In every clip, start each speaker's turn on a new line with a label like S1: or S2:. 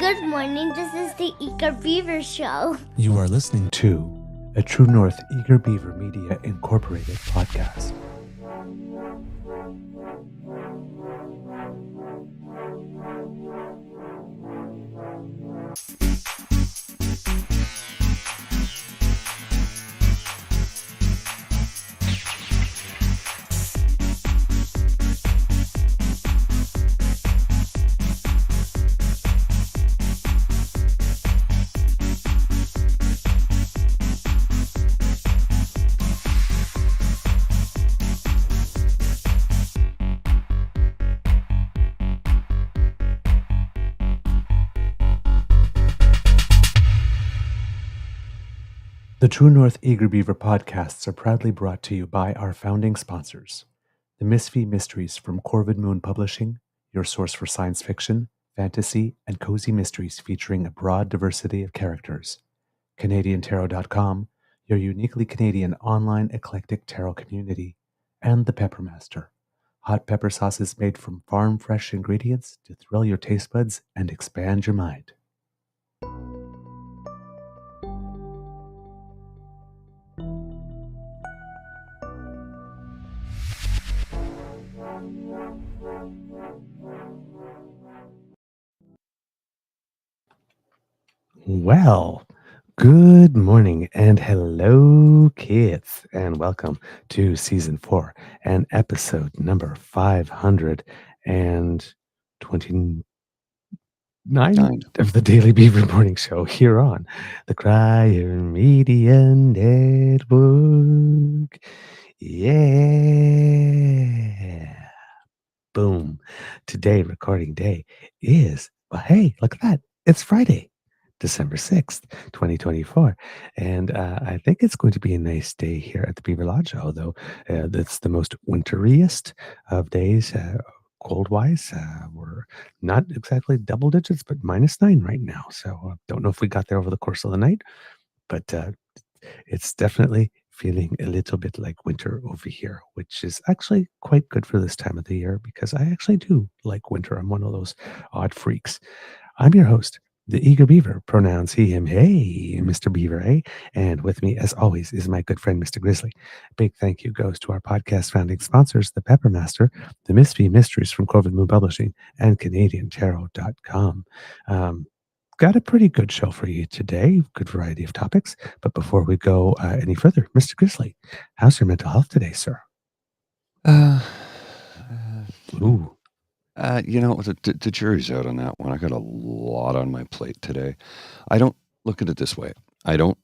S1: Good morning, this is the Eager Beaver Show.
S2: You are listening to a True North Eager Beaver Media Incorporated podcast. The True North Eager Beaver podcasts are proudly brought to you by our founding sponsors, the Misfit Mysteries from Corvid Moon Publishing, your source for science fiction, fantasy, and cozy mysteries featuring a broad diversity of characters, CanadianTarot.com, your uniquely Canadian online eclectic tarot community, and the Peppermaster, hot pepper sauces made from farm-fresh ingredients to thrill your taste buds and expand your mind. Well, good morning and hello, kids, and welcome to season 4 and episode number 529 of the Daily Beaver Morning Show here on the Crier Media Network. Yeah. Boom. Today, recording day is, well, hey, look at that. It's Friday. December 6th, 2024. And I think it's going to be a nice day here at the Beaver Lodge, although it's the most winteriest of days, cold-wise. We're not exactly double digits, but -9 right now. So don't know if we got there over the course of the night, but it's definitely feeling a little bit like winter over here, which is actually quite good for this time of the year because I actually do like winter. I'm one of those odd freaks. I'm your host, the Eager Beaver, pronouns he, him, hey, Mr. Beaver, eh? And with me, as always, is my good friend, Mr. Grizzly. Big thank you goes to our podcast founding sponsors, the Peppermaster, the Misfit Mysteries from Corvid Moon Publishing, and CanadianTarot.com. Got a pretty good show for you today, good variety of topics. But before we go any further, Mr. Grizzly, how's your mental health today, sir? Ooh.
S3: The jury's out on that one. I got a lot on my plate today. I don't look at it this way. I don't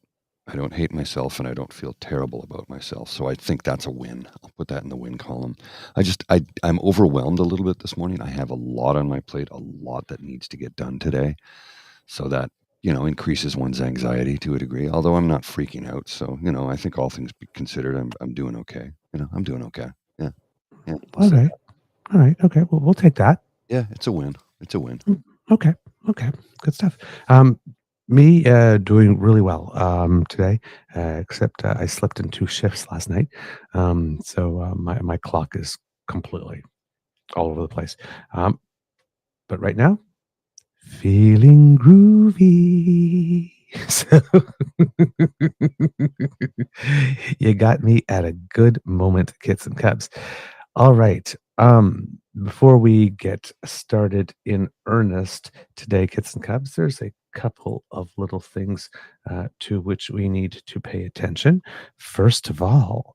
S3: hate myself and I don't feel terrible about myself. So I think that's a win. I'll put that in the win column. I'm overwhelmed a little bit this morning. I have a lot on my plate, a lot that needs to get done today. So that, increases one's anxiety to a degree, although I'm not freaking out. So, I think all things considered, I'm doing okay. I'm doing okay. Yeah.
S2: Okay. All right. Okay. Well, we'll take that.
S3: Yeah, it's a win. It's a win.
S2: Okay. Good stuff. Me doing really well today, except I slept in 2 shifts last night. So my clock is completely all over the place. But right now, feeling groovy. So you got me at a good moment, kids and cubs. All right. Before we get started in earnest today, kids and cubs, there's a couple of little things to which we need to pay attention. First of all,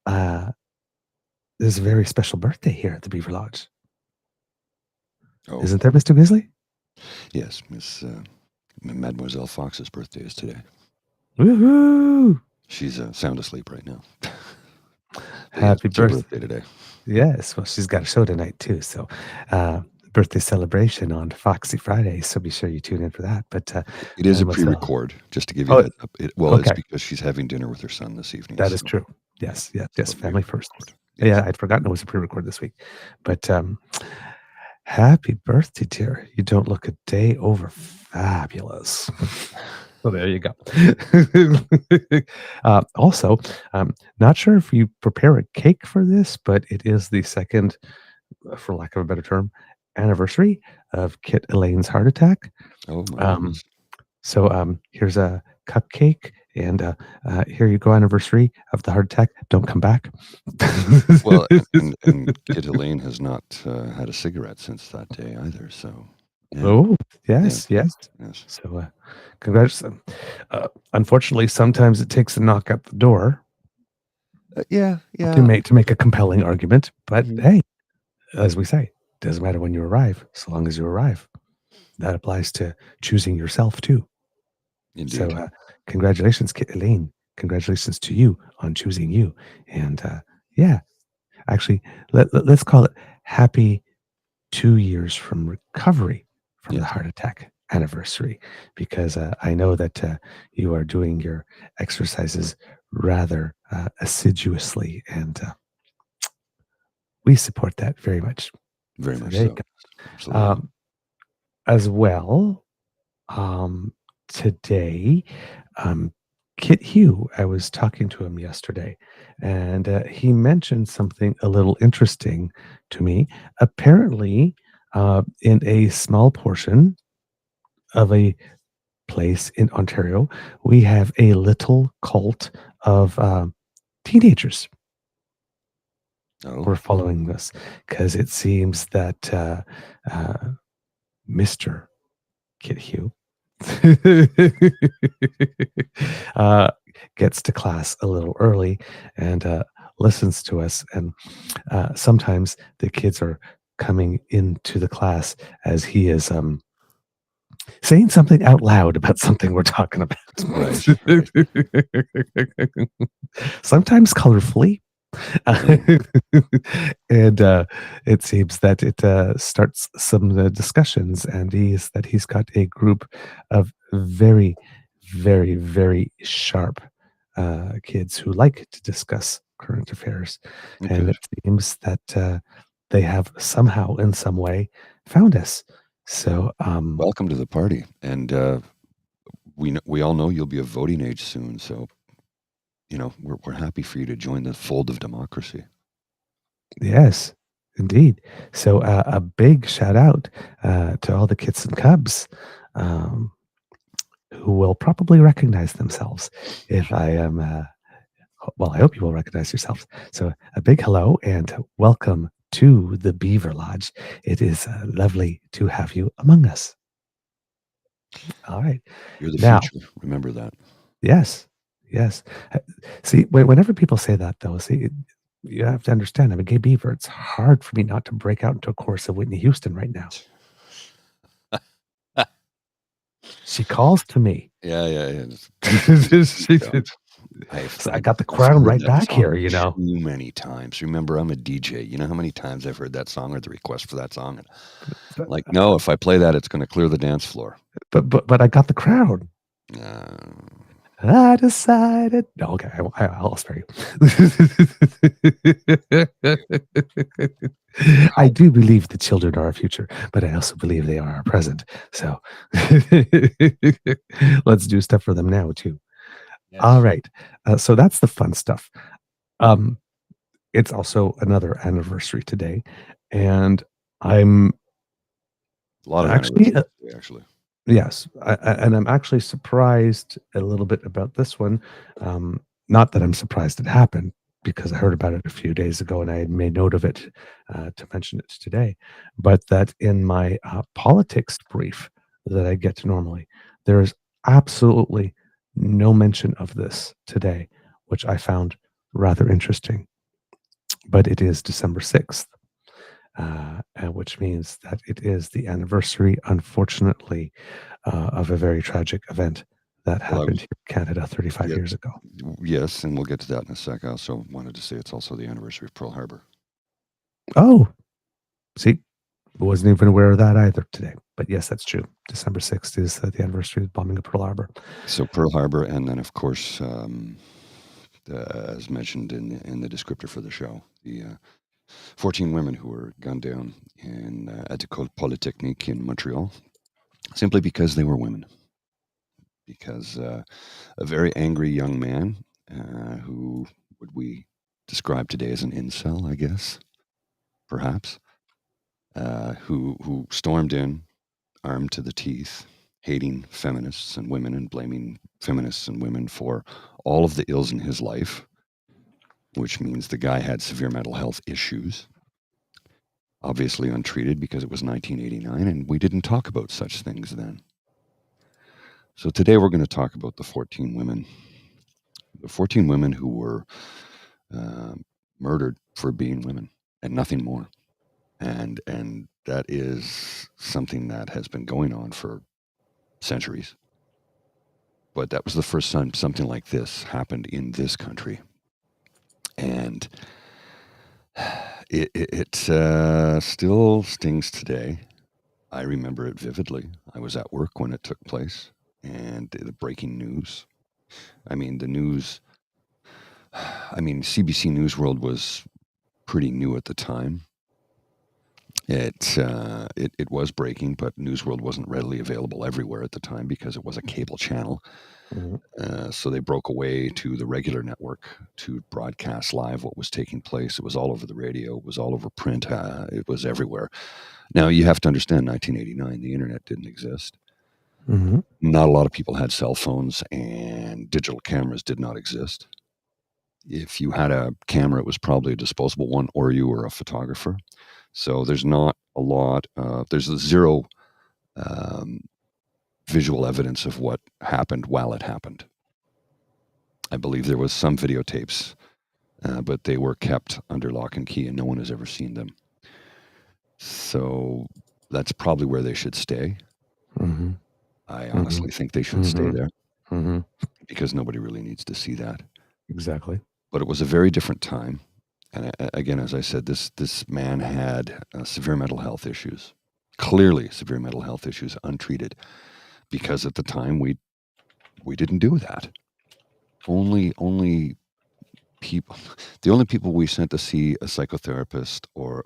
S2: there's a very special birthday here at the Beaver Lodge.
S3: Oh.
S2: Isn't there, Mr. Grizzly?
S3: Yes, Mademoiselle Fox's birthday is today.
S2: Woohoo!
S3: She's sound asleep right now.
S2: Happy birthday
S3: today.
S2: Yes, well, she's got a show tonight too. So, birthday celebration on Foxy Friday. So be sure you tune in for that. But
S3: it is a pre-record, just to give you a heads up. It's because she's having dinner with her son this evening.
S2: That is true. Yes. Family first. Yes. Yeah, I'd forgotten it was a pre-record this week. But happy birthday, dear. You don't look a day over fabulous. Well, there you go. Also, not sure if you prepare a cake for this, but it is the second, for lack of a better term, anniversary of Kit Elaine's heart attack.
S3: Oh my
S2: Um,
S3: goodness.
S2: so here's a cupcake, and here you go, anniversary of the heart attack. Don't come back.
S3: Well, and Kit Helene has not had a cigarette since that day either. So yeah,
S2: Oh, yes.
S3: yes.
S2: So congratulations. Unfortunately, sometimes it takes a knock at the door
S3: Yeah.
S2: to make a compelling argument. But
S3: Mhm.
S2: hey, as we say, doesn't matter when you arrive, so long as you arrive. That applies to choosing yourself too.
S3: Indeed.
S2: So congratulations, Kit Elaine. Congratulations to you on choosing you. And yeah, actually, let's call it happy 2 years from recovery from the
S3: Yes.
S2: heart attack anniversary, because I know that you are doing your exercises rather assiduously, and we support that very much.
S3: Very
S2: So
S3: much
S2: there you
S3: so.
S2: go.
S3: Absolutely.
S2: As well, today, Kit Hugh, I was talking to him yesterday, and he mentioned something a little interesting to me. Apparently, in a small portion of a place in Ontario, we have a little cult of teenagers who
S3: Oh,
S2: are following this, because it seems that uh, Mr. Kit Hugh gets to class a little early and listens to us. And sometimes the kids are coming into the class as he is saying something out loud about something we're talking about.
S3: right.
S2: Sometimes colorfully.
S3: Mhm.
S2: And it seems that it starts some discussions, and he's got a group of very, very, very sharp kids who like to discuss current affairs. And
S3: Okay.
S2: it seems that they have somehow, in some way, found us. So,
S3: Welcome to the party, and we all know you'll be of voting age soon. So we're happy for you to join the fold of democracy.
S2: yes, indeed. So, a big shout out to all the kits and cubs. Um, who will probably recognize themselves if I am, well, I hope you will recognize yourselves. So, a big hello and welcome to the Beaver Lodge. It is lovely to have you among us. All right.
S3: You're the
S2: Now,
S3: future. Remember that.
S2: yes, yes. See, whenever people say that, though, see, you have to understand, I'm a gay beaver. It's hard for me not to break out into a chorus of Whitney Houston right now. She calls to me.
S3: Yeah.
S2: So I got the crown
S3: heard
S2: right
S3: that
S2: back here,
S3: song
S2: you know.
S3: too many times. Remember, I'm a DJ. You know how many times I've heard that song or the request for that song? And like, no, if I play that, it's going to clear the dance floor.
S2: But I got the crown.
S3: Uh,
S2: I decided. No, okay, I'll spare you. I do believe the children are our future, but I also believe they are our present. So let's do stuff for them now too.
S3: yes.
S2: All right. So that's the fun stuff. It's also another anniversary today, and I'm
S3: A lot of
S2: actually
S3: anniversaries today, actually.
S2: yes, and I'm actually surprised a little bit about this one. Not that I'm surprised it happened, because I heard about it a few days ago and I had made note of it to mention it today. But that in my politics brief that I get normally, there is absolutely no mention of this today, which I found rather interesting. But it is December 6th. Which means that it is the anniversary, unfortunately, of a very tragic event that
S3: Well,
S2: happened here in Canada 35
S3: yeah,
S2: years ago.
S3: yes, and we'll get to that in a sec. I also wanted to say it's also the anniversary of Pearl Harbor.
S2: Oh, see, wasn't even aware of that either today. But yes, that's true. December 6th is the anniversary of the bombing of Pearl Harbor.
S3: So Pearl Harbor, and then of course, as mentioned in the descriptor for the show, the 14 women who were gunned down at Ecole Polytechnique in Montreal, simply because they were women. Because a very angry young man, who would we describe today as an incel, I guess, perhaps, who stormed in, armed to the teeth, hating feminists and women and blaming feminists and women for all of the ills in his life, which means the guy had severe mental health issues, obviously untreated because it was 1989 and we didn't talk about such things then. So today we're going to talk about the 14 women who were murdered for being women and nothing more. And that is something that has been going on for centuries. But that was the first time something like this happened in this country. And it still stings today. I remember it vividly. I was at work when it took place, and the breaking news. I mean, CBC News World was pretty new at the time. It was breaking, but News World wasn't readily available everywhere at the time because it was a cable channel.
S2: Mhm.
S3: So they broke away to the regular network to broadcast live what was taking place. It was all over the radio. It was all over print. It was everywhere. Now, you have to understand, 1989, the internet didn't exist.
S2: Mhm.
S3: Not a lot of people had cell phones, and digital cameras did not exist. If you had a camera, it was probably a disposable one, or you were a photographer. So there's not a lot. There's zero visual evidence of what happened while it happened. I believe there was some videotapes, but they were kept under lock and key, and no one has ever seen them. So that's probably where they should stay.
S2: Mhm.
S3: I honestly think they should stay there
S2: Mhm.
S3: because nobody really needs to see that.
S2: Exactly.
S3: But it was a very different time. And again, as I said, this man had severe mental health issues, clearly severe mental health issues, untreated, because at the time we didn't do that. Only people, the only people we sent to see a psychotherapist or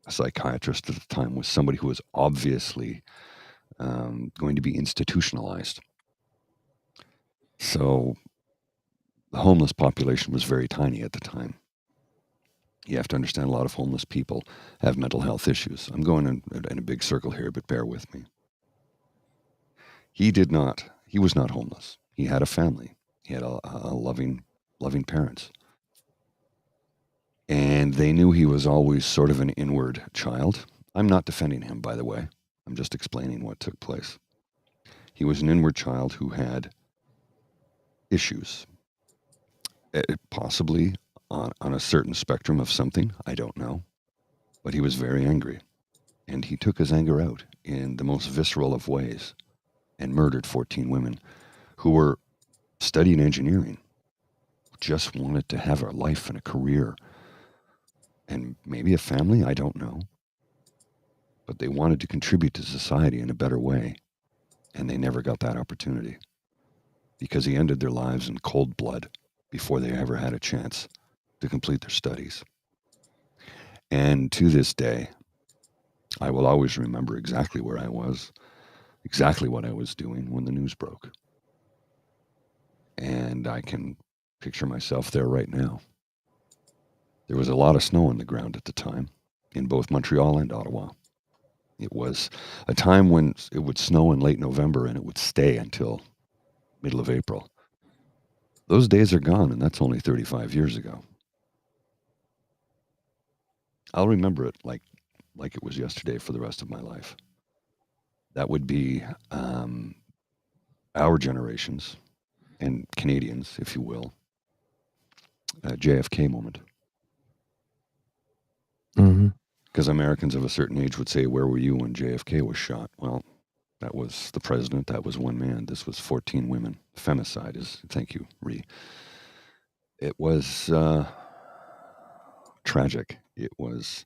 S3: a psychiatrist at the time was somebody who was obviously going to be institutionalized. So the homeless population was very tiny at the time. You have to understand a lot of homeless people have mental health issues. I'm going in a big circle here, but bear with me. He was not homeless. He had a family. He had a loving parents. And they knew he was always sort of an inward child. I'm not defending him, by the way. I'm just explaining what took place. He was an inward child who had issues, possibly on a certain spectrum of something. I don't know. But he was very angry. And he took his anger out in the most visceral of ways and murdered 14 women who were studying engineering, just wanted to have a life and a career and maybe a family, I don't know. But they wanted to contribute to society in a better way, and they never got that opportunity because he ended their lives in cold blood before they ever had a chance to complete their studies. And to this day, I will always remember exactly where I was, exactly what I was doing when the news broke. And I can picture myself there right now. There was a lot of snow on the ground at the time in both Montreal and Ottawa. It was a time when it would snow in late November and it would stay until middle of April. Those days are gone, and that's only 35 years ago. I'll remember it like it was yesterday for the rest of my life. That would be our generations and Canadians, if you will, JFK moment.
S2: Mhm.
S3: Because Americans of a certain age would say, where were you when JFK was shot? Well, that was the president. That was one man. This was 14 women. Femicide is, thank you, Ree. It was tragic. It was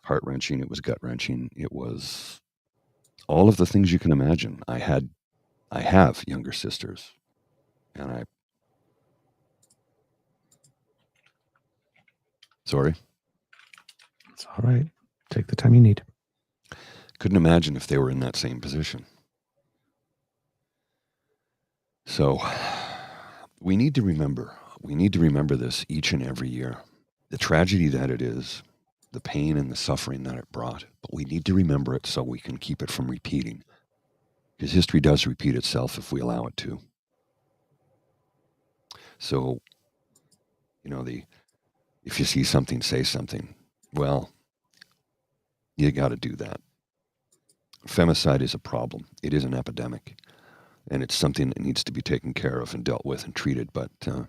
S3: heart-wrenching. It was gut-wrenching. It was all of the things you can imagine. I have younger sisters, and sorry,
S2: It's all right. Take the time you need.
S3: couldn't imagine if they were in that same position. So we need to remember this each and every year. The tragedy that it is, the pain and the suffering that it brought, but we need to remember it so we can keep it from repeating. Because history does repeat itself if we allow it to. So, if you see something, say something. Well, you got to do that. Femicide is a problem. It is an epidemic. And it's something that needs to be taken care of and dealt with and treated. But the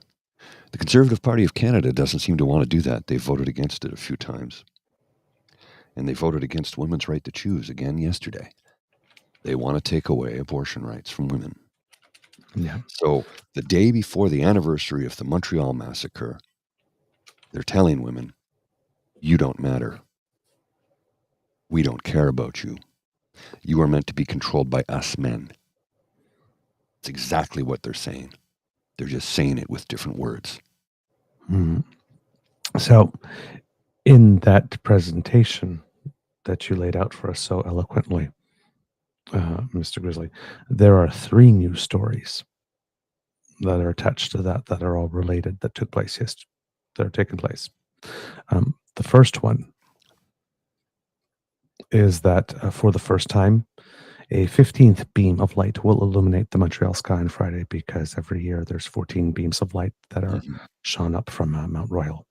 S3: Conservative Party of Canada doesn't seem to want to do that. They voted against it a few times. And they voted against women's right to choose again yesterday. They want to take away abortion rights from women.
S2: Yeah.
S3: So the day before the anniversary of the Montreal massacre, they're telling women, you don't matter. We don't care about you. You are meant to be controlled by us men. It's exactly what they're saying. They're just saying it with different words.
S2: Mm. So in that presentation that you laid out for us so eloquently, Mr. Grizzly, there are 3 news stories that are attached to that are all related, that took place yesterday, that are taking place. The first one is that for the first time, a 15th beam of light will illuminate the Montreal sky on Friday, because every year there's 14 beams of light that are shone up from Mount Royal.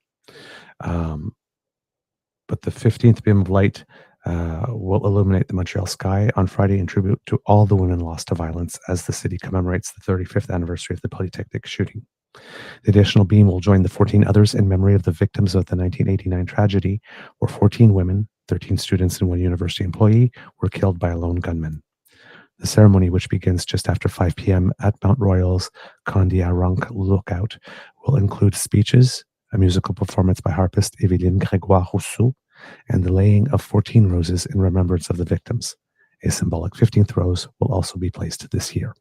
S2: But the 15th beam of light will illuminate the Montreal sky on Friday in tribute to all the women lost to violence as the city commemorates the 35th anniversary of the Polytechnique shooting. The additional beam will join the 14 others in memory of the victims of the 1989 tragedy, where 14 women, 13 students, and 1 university employee were killed by a lone gunman. The ceremony, which begins just after 5 p.m. at Mount Royal's Candiaronk Lookout, will include speeches, a musical performance by harpist Evelyne Grégoire-Rousseau, and the laying of 14 roses in remembrance of the victims. A symbolic 15th rose will also be placed this year.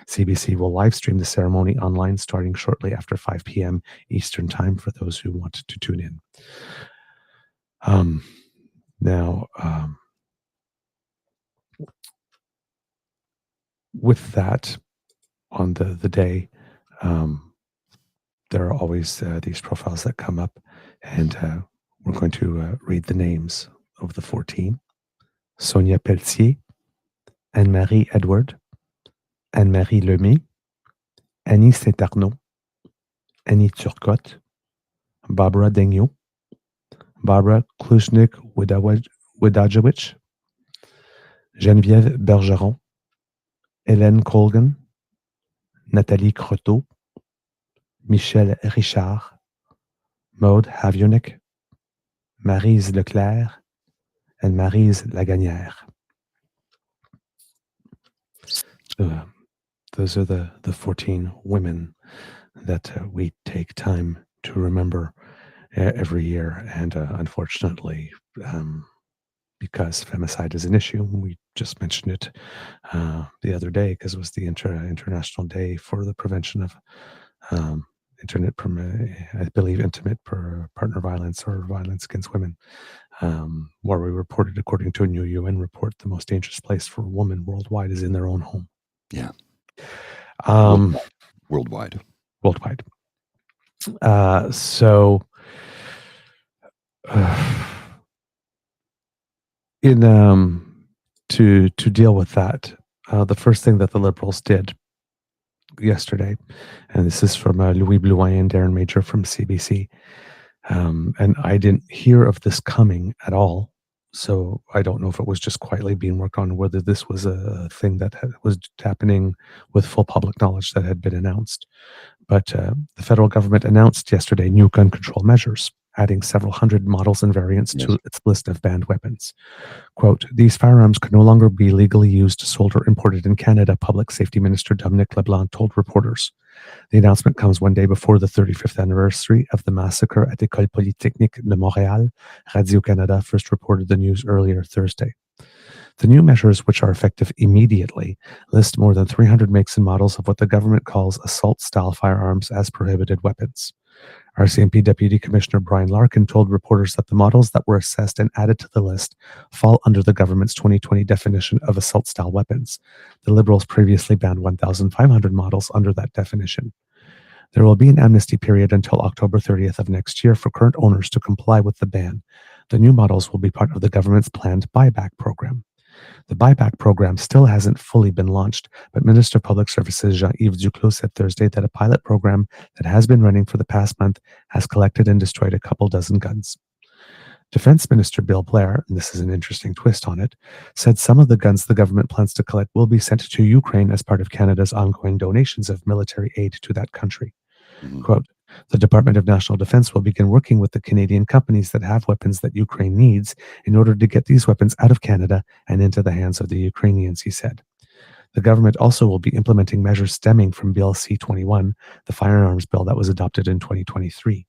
S2: CBC will live stream the ceremony online starting shortly after 5 p.m. Eastern Time for those who want to tune in. With that, on the day, there are always these profiles that come up, and we're going to read the names of the 14. Sonia Pelletier, Anne-Marie Edward, Anne-Marie Lemay, Annie St-Arneault, Annie Turcotte, Barbara Daigneault, Barbara Klucznik-Widajewicz, Genevieve Bergeron, Helene Colgan, Nathalie Croteau, Michele Richard, Maude Haviernick, Maryse Leclair, and Maryse Laganiere. Those are the 14 women that we take time to remember every year. And unfortunately, because femicide is an issue, we just mentioned it the other day, because it was the International Day for the Prevention of intimate partner violence or violence against women, where we reported, according to a new UN report, the most dangerous place for a woman worldwide is in their own home.
S3: Yeah. Worldwide.
S2: To deal with that, the first thing that the Liberals did yesterday, and this is from Louis Blouin and Darren Major from CBC, and I didn't hear of this coming at all, so I don't know if it was just quietly being worked on, whether this was a thing that was happening with full public knowledge that had been announced. But the federal government announced yesterday new gun control measures, adding several hundred models and variants to its list of banned weapons. Quote, "These firearms can no longer be legally used, sold, or imported in Canada," Public Safety Minister Dominic LeBlanc told reporters. The announcement comes one day before the 35th anniversary of the massacre at École Polytechnique de Montreal. Radio-Canada first reported the news earlier Thursday. The new measures, which are effective immediately, list more than 300 makes and models of what the government calls assault-style firearms as prohibited weapons. RCMP Deputy Commissioner Brian Larkin told reporters that the models that were assessed and added to the list fall under the government's 2020 definition of assault-style weapons. The Liberals previously banned 1,500 models under that definition. There will be an amnesty period until October 30th of next year for current owners to comply with the ban. The new models will be part of the government's planned buyback program. The buyback program still hasn't fully been launched, but Minister of Public Services Jean-Yves Duclos said Thursday that a pilot program that has been running for the past month has collected and destroyed a couple dozen guns. Defense Minister Bill Blair, and this is an interesting twist on it, said some of the guns the government plans to collect will be sent to Ukraine as part of Canada's ongoing donations of military aid to that country.
S3: Mhm.
S2: Quote, the Department of National Defense will begin working with the Canadian companies that have weapons that Ukraine needs in order to get these weapons out of Canada and into the hands of the Ukrainians, he said. The government also will be implementing measures stemming from Bill C-21, the firearms bill that was adopted in 2023.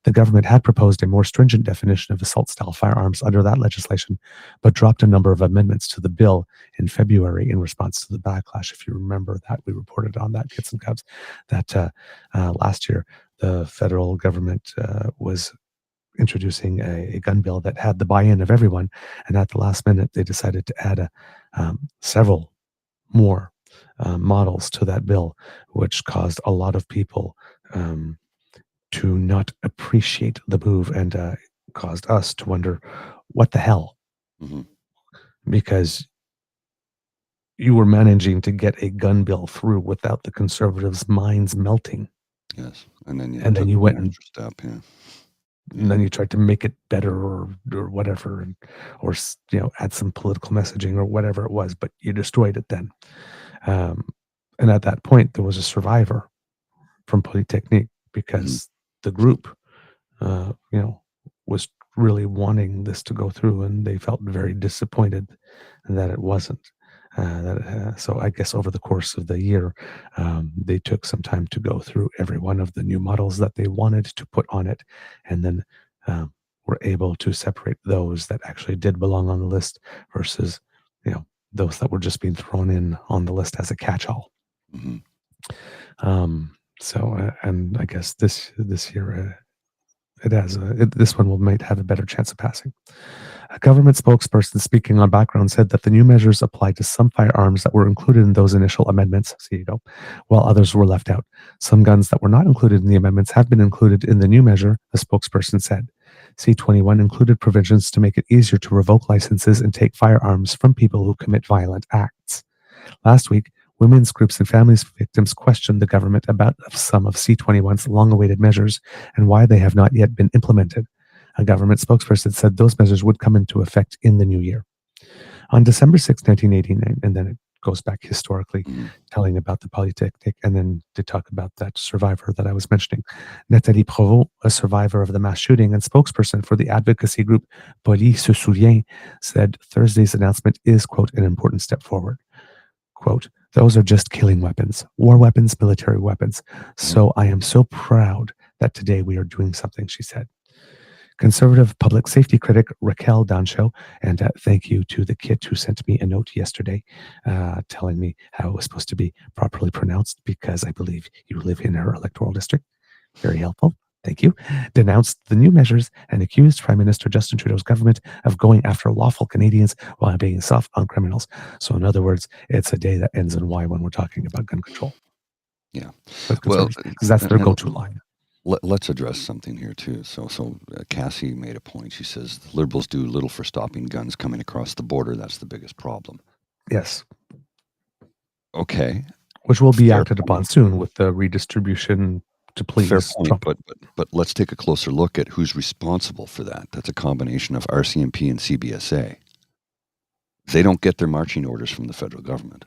S2: The government had proposed a more stringent definition of assault-style firearms under that legislation, but dropped a number of amendments to the bill in February in response to the backlash. If you remember that, we reported on that, Kits and Cubs, that last year the federal government was introducing a gun bill that had the buy-in of everyone, and at the last minute they decided to add several more models to that bill, which caused a lot of people to not appreciate the move and caused us to wonder what the hell,
S3: Mhm.
S2: because you were managing to get a gun bill through without the conservatives' minds melting,
S3: Yes. And then you
S2: and then
S3: took
S2: you
S3: the
S2: went and,
S3: extra step. Yeah.
S2: and then you tried to make it better or whatever, or add some political messaging or whatever it was, but you destroyed it then. And at that point, there was a survivor from Polytechnique because the group was really wanting this to go through, and they felt very disappointed that it wasn't. So I guess over the course of the year, they took some time to go through every one of the new models that they wanted to put on it, and then were able to separate those that actually did belong on the list versus, those that were just being thrown in on the list as a catch-all.
S3: Mm-hmm.
S2: And I guess this year this one might have a better chance of passing. A government spokesperson speaking on background said that the new measures apply to some firearms that were included in those initial amendments, while others were left out. Some guns that were not included in the amendments have been included in the new measure, the spokesperson said. C-21 included provisions to make it easier to revoke licenses and take firearms from people who commit violent acts. Last week, women's groups and families of victims questioned the government about some of C-21's long-awaited measures and why they have not yet been implemented. A government spokesperson said those measures would come into effect in the new year. On December 6, 1989, and then it goes back historically, telling about the Polytechnique, and then to talk about that survivor that I was mentioning. Nathalie Provost, a survivor of the mass shooting and spokesperson for the advocacy group Police se souvient, said Thursday's announcement is, quote, an important step forward. Quote, those are just killing weapons, war weapons, military weapons. So I am so proud that today we are doing something, she said. Conservative public safety critic Raquel Daigneault, and thank you to the kid who sent me a note yesterday telling me how it was supposed to be properly pronounced, because I believe you live in her electoral district. Very helpful. Thank you. Denounced the new measures and accused Prime Minister Justin Trudeau's government of going after lawful Canadians while being soft on criminals. So in other words, it's a day that ends in Y when we're talking about gun control.
S3: Yeah.
S2: Well, because that's their go-to line.
S3: Let's address something here too. So Cassie made a point. She says the Liberals do little for stopping guns coming across the border. That's the biggest problem.
S2: Yes.
S3: Okay.
S2: Which will be acted upon soon with the redistribution to police.
S3: Fair point, but let's take a closer look at who's responsible for that. That's a combination of RCMP and CBSA. They don't get their marching orders from the federal government.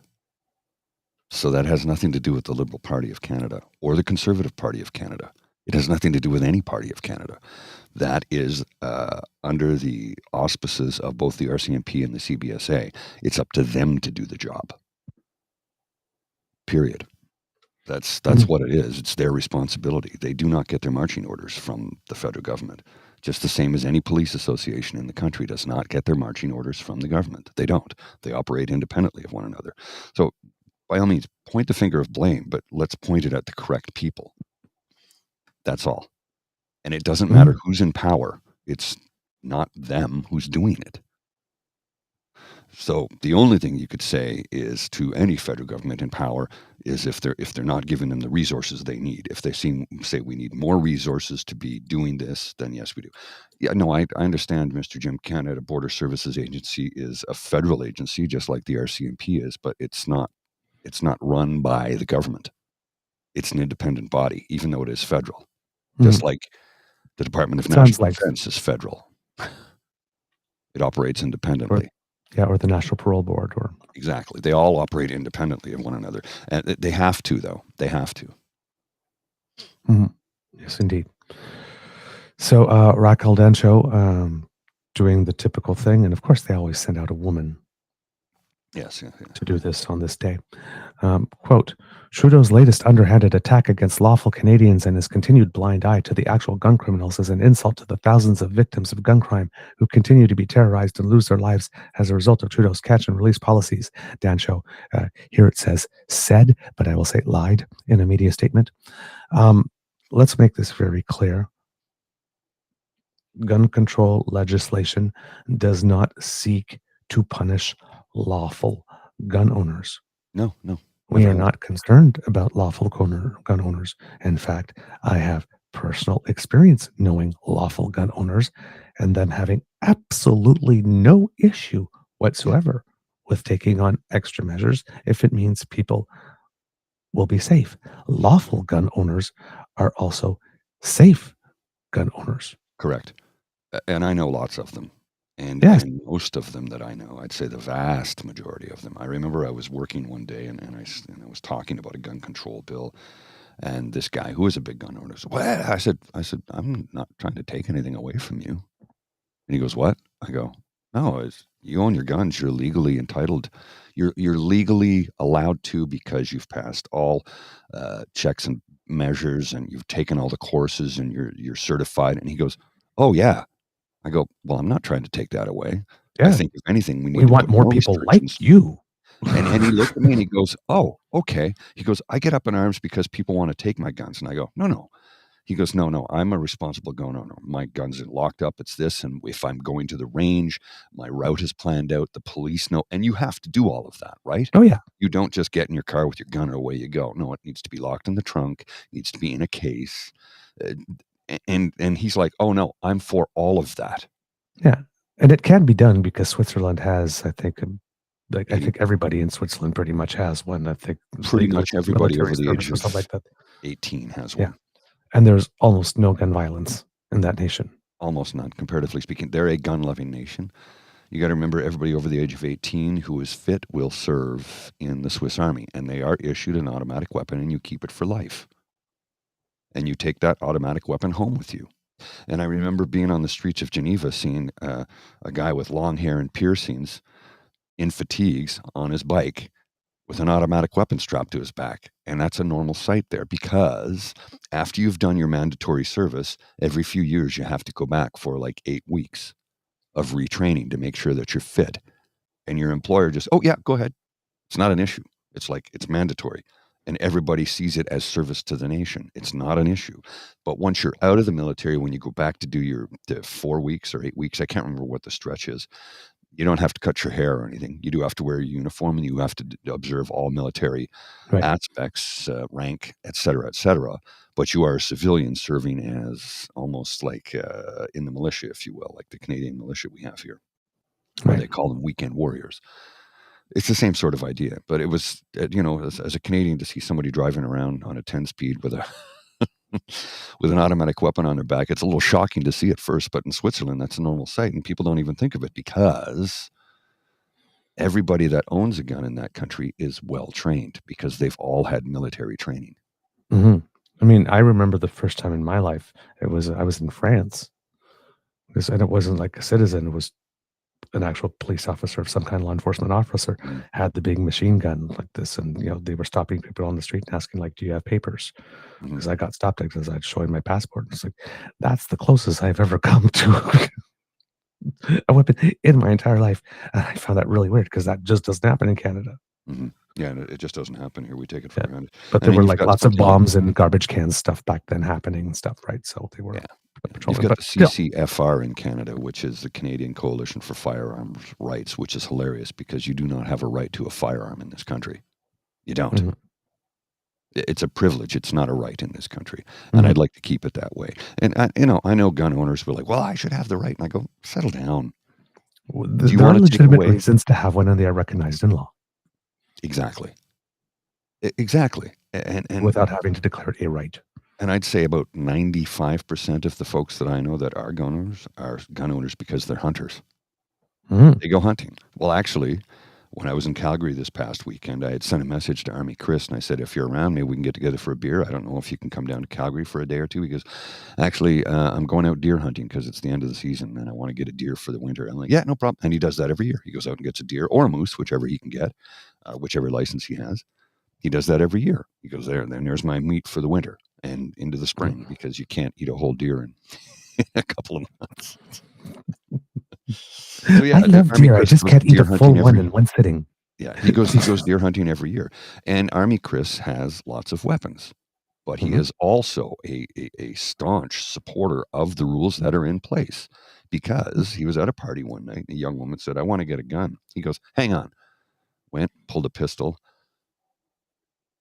S3: So that has nothing to do with the Liberal Party of Canada or the Conservative Party of Canada. It has nothing to do with any party of Canada. That is under the auspices of both the RCMP and the CBSA. It's up to them to do the job. Period. That's what it is. It's their responsibility. They do not get their marching orders from the federal government. Just the same as any police association in the country does not get their marching orders from the government. They don't. They operate independently of one another. So by all means, point the finger of blame, but let's point it at the correct people. That's all. And it doesn't matter who's in power. It's not them who's doing it. So the only thing you could say is to any federal government in power is if they're not giving them the resources they need. If they say we need more resources to be doing this, then yes, we do. Yeah, no, I understand, Mr. Jim. Canada Border Services Agency is a federal agency, just like the RCMP is, but it's not run by the government. It's an independent body, even though it is federal. Just like the Department of National Defense is federal. It operates independently.
S2: Or the National Parole Board.
S3: Exactly. They all operate independently of one another. And they have to, though. They have to.
S2: Yes, indeed. So Raquel Dancho doing the typical thing. And of course, they always send out a woman to do this on this day. Quote, Trudeau's latest underhanded attack against lawful Canadians and his continued blind eye to the actual gun criminals is an insult to the thousands of victims of gun crime who continue to be terrorized and lose their lives as a result of Trudeau's catch and release policies. Dancho, here it says said, but I will say lied in a media statement. Let's make this very clear. Gun control legislation does not seek to punish lawful gun owners.
S3: No.
S2: We are not concerned about lawful gun owners. In fact, I have personal experience knowing lawful gun owners and them having absolutely no issue whatsoever with taking on extra measures if it means people will be safe. Lawful gun owners are also safe gun owners.
S3: Correct. And I know lots of them. And most of them that I know, I'd say the vast majority of them. I remember I was working one day and I was talking about a gun control bill, and this guy who was a big gun owner said, "What?" I said, "I'm not trying to take anything away from you." And he goes, "What?" I go, "No, you own your guns. You're legally entitled. You're legally allowed to because you've passed all checks and measures and you've taken all the courses and you're certified." And he goes, "Oh yeah." I go, "Well, I'm not trying to take that away.
S2: Yeah.
S3: I think if anything, we
S2: want more people like you."
S3: And he looked at me and he goes, "Oh, okay." He goes, "I get up in arms because people want to take my guns." And I go, No. He goes, No, I'm a responsible gun owner. My guns are locked up. It's this. And if I'm going to the range, my route is planned out. The police know. And you have to do all of that, right?
S2: Oh, yeah.
S3: You don't just get in your car with your gun and away you go. No, it needs to be locked in the trunk. It needs to be in a case. And he's like, "Oh no, I'm for all of that."
S2: Yeah, and it can be done because Switzerland has, I think everybody in Switzerland pretty much has one. I think
S3: pretty much everybody over the age of
S2: like that.
S3: 18 has one.
S2: Yeah, and there's almost no gun violence in that nation.
S3: Almost none, comparatively speaking. They're a gun-loving nation. You got to remember, everybody over the age of 18 who is fit will serve in the Swiss Army, and they are issued an automatic weapon, and you keep it for life. And you take that automatic weapon home with you. And I remember being on the streets of Geneva, seeing a guy with long hair and piercings in fatigues on his bike with an automatic weapon strapped to his back. And that's a normal sight there, because after you've done your mandatory service, every few years you have to go back for like 8 weeks of retraining to make sure that you're fit. And your employer just, "Oh yeah, go ahead." It's not an issue. It's like, it's mandatory. And everybody sees it as service to the nation. It's not an issue. But once you're out of the military, when you go back to do your 4 weeks or 8 weeks, I can't remember what the stretch is, you don't have to cut your hair or anything. You do have to wear a uniform, and you have to observe all military aspects, rank, et cetera, but you are a civilian serving as almost like in the militia, if you will, like the Canadian militia we have here. Right. They call them weekend warriors. It's the same sort of idea, but it was, as a Canadian, to see somebody driving around on a 10-speed with an automatic weapon on their back, it's a little shocking to see at first, but in Switzerland, that's a normal sight, and people don't even think of it because everybody that owns a gun in that country is well trained because they've all had military training.
S2: Mm-hmm. I mean, I remember the first time in my life, I was in France, and it wasn't like a citizen, it was an actual police officer of some kind of law enforcement officer had the big machine gun like this, and they were stopping people on the street and asking, like, "Do you have papers?" Because I got stopped because I'd showing my passport. It's like, that's the closest I've ever come to a weapon in my entire life. And I found that really weird because that just doesn't happen in Canada.
S3: Yeah, and it just doesn't happen here. We take it for granted.
S2: But there were like lots of bombs and garbage cans stuff back then happening and stuff, right? So they were
S3: patrolling. You've got the CCFR in Canada, which is the Canadian Coalition for Firearms Rights, which is hilarious because you do not have a right to a firearm in this country. You don't. Mm-hmm. It's a privilege. It's not a right in this country. And I'd like to keep it that way. And, I know gun owners will be like, well, I should have the right. And I go, settle down.
S2: There are legitimate reasons to have one, and they are recognized in law.
S3: Exactly. Exactly. And
S2: without having to declare it a right.
S3: And I'd say about 95% of the folks that I know that are gun owners because they're hunters. Mm. They go hunting. Well, actually, when I was in Calgary this past weekend, I had sent a message to Army Chris, and I said, if you're around, maybe we can get together for a beer. I don't know if you can come down to Calgary for a day or two, because actually I'm going out deer hunting because it's the end of the season, and I want to get a deer for the winter. I'm like, yeah, no problem. And he does that every year. He goes out and gets a deer or a moose, whichever he can get, whichever license he has. He does that every year. He goes there, and then there's my meat for the winter and into the spring, because you can't eat a whole deer in a couple of months. So, yeah,
S2: I love deer. I just can't eat a full one in one sitting.
S3: Yeah, he goes deer hunting every year. And Army Chris has lots of weapons, but he is also a staunch supporter of the rules that are in place, because he was at a party one night and a young woman said, I want to get a gun. He goes, hang on. Went, pulled a pistol,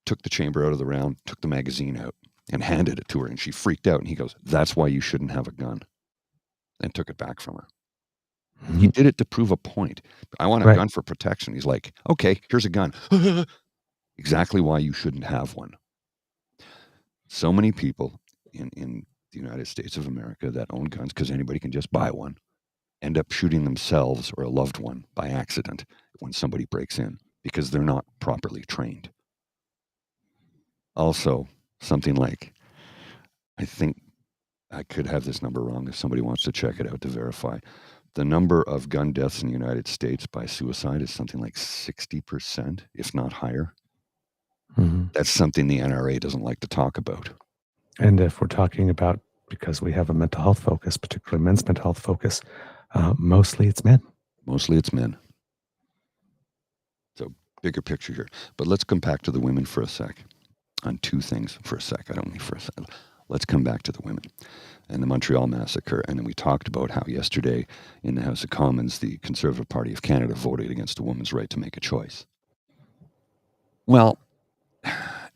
S3: took the chamber out of the round, took the magazine out, and handed it to her. And she freaked out. And he goes, that's why you shouldn't have a gun. And took it back from her. He did it to prove a point. I want a gun for protection. He's like, okay, here's a gun. Exactly why you shouldn't have one. So many people in the United States of America that own guns, because anybody can just buy one, end up shooting themselves or a loved one by accident when somebody breaks in, because they're not properly trained. Also, something like, I think I could have this number wrong if somebody wants to check it out to verify. The number of gun deaths in the United States by suicide is something like 60%, if not higher. Mm-hmm. That's something the NRA doesn't like to talk about.
S2: And if we're talking about, because we have a mental health focus, particularly men's mental health focus, mostly it's men.
S3: Mostly it's men. So bigger picture here. But let's come back to the women for a sec. On two things for a sec. I don't mean for a sec. Let's come back to the women and the Montreal massacre. And then we talked about how yesterday in the House of Commons, the Conservative Party of Canada voted against a woman's right to make a choice. Well,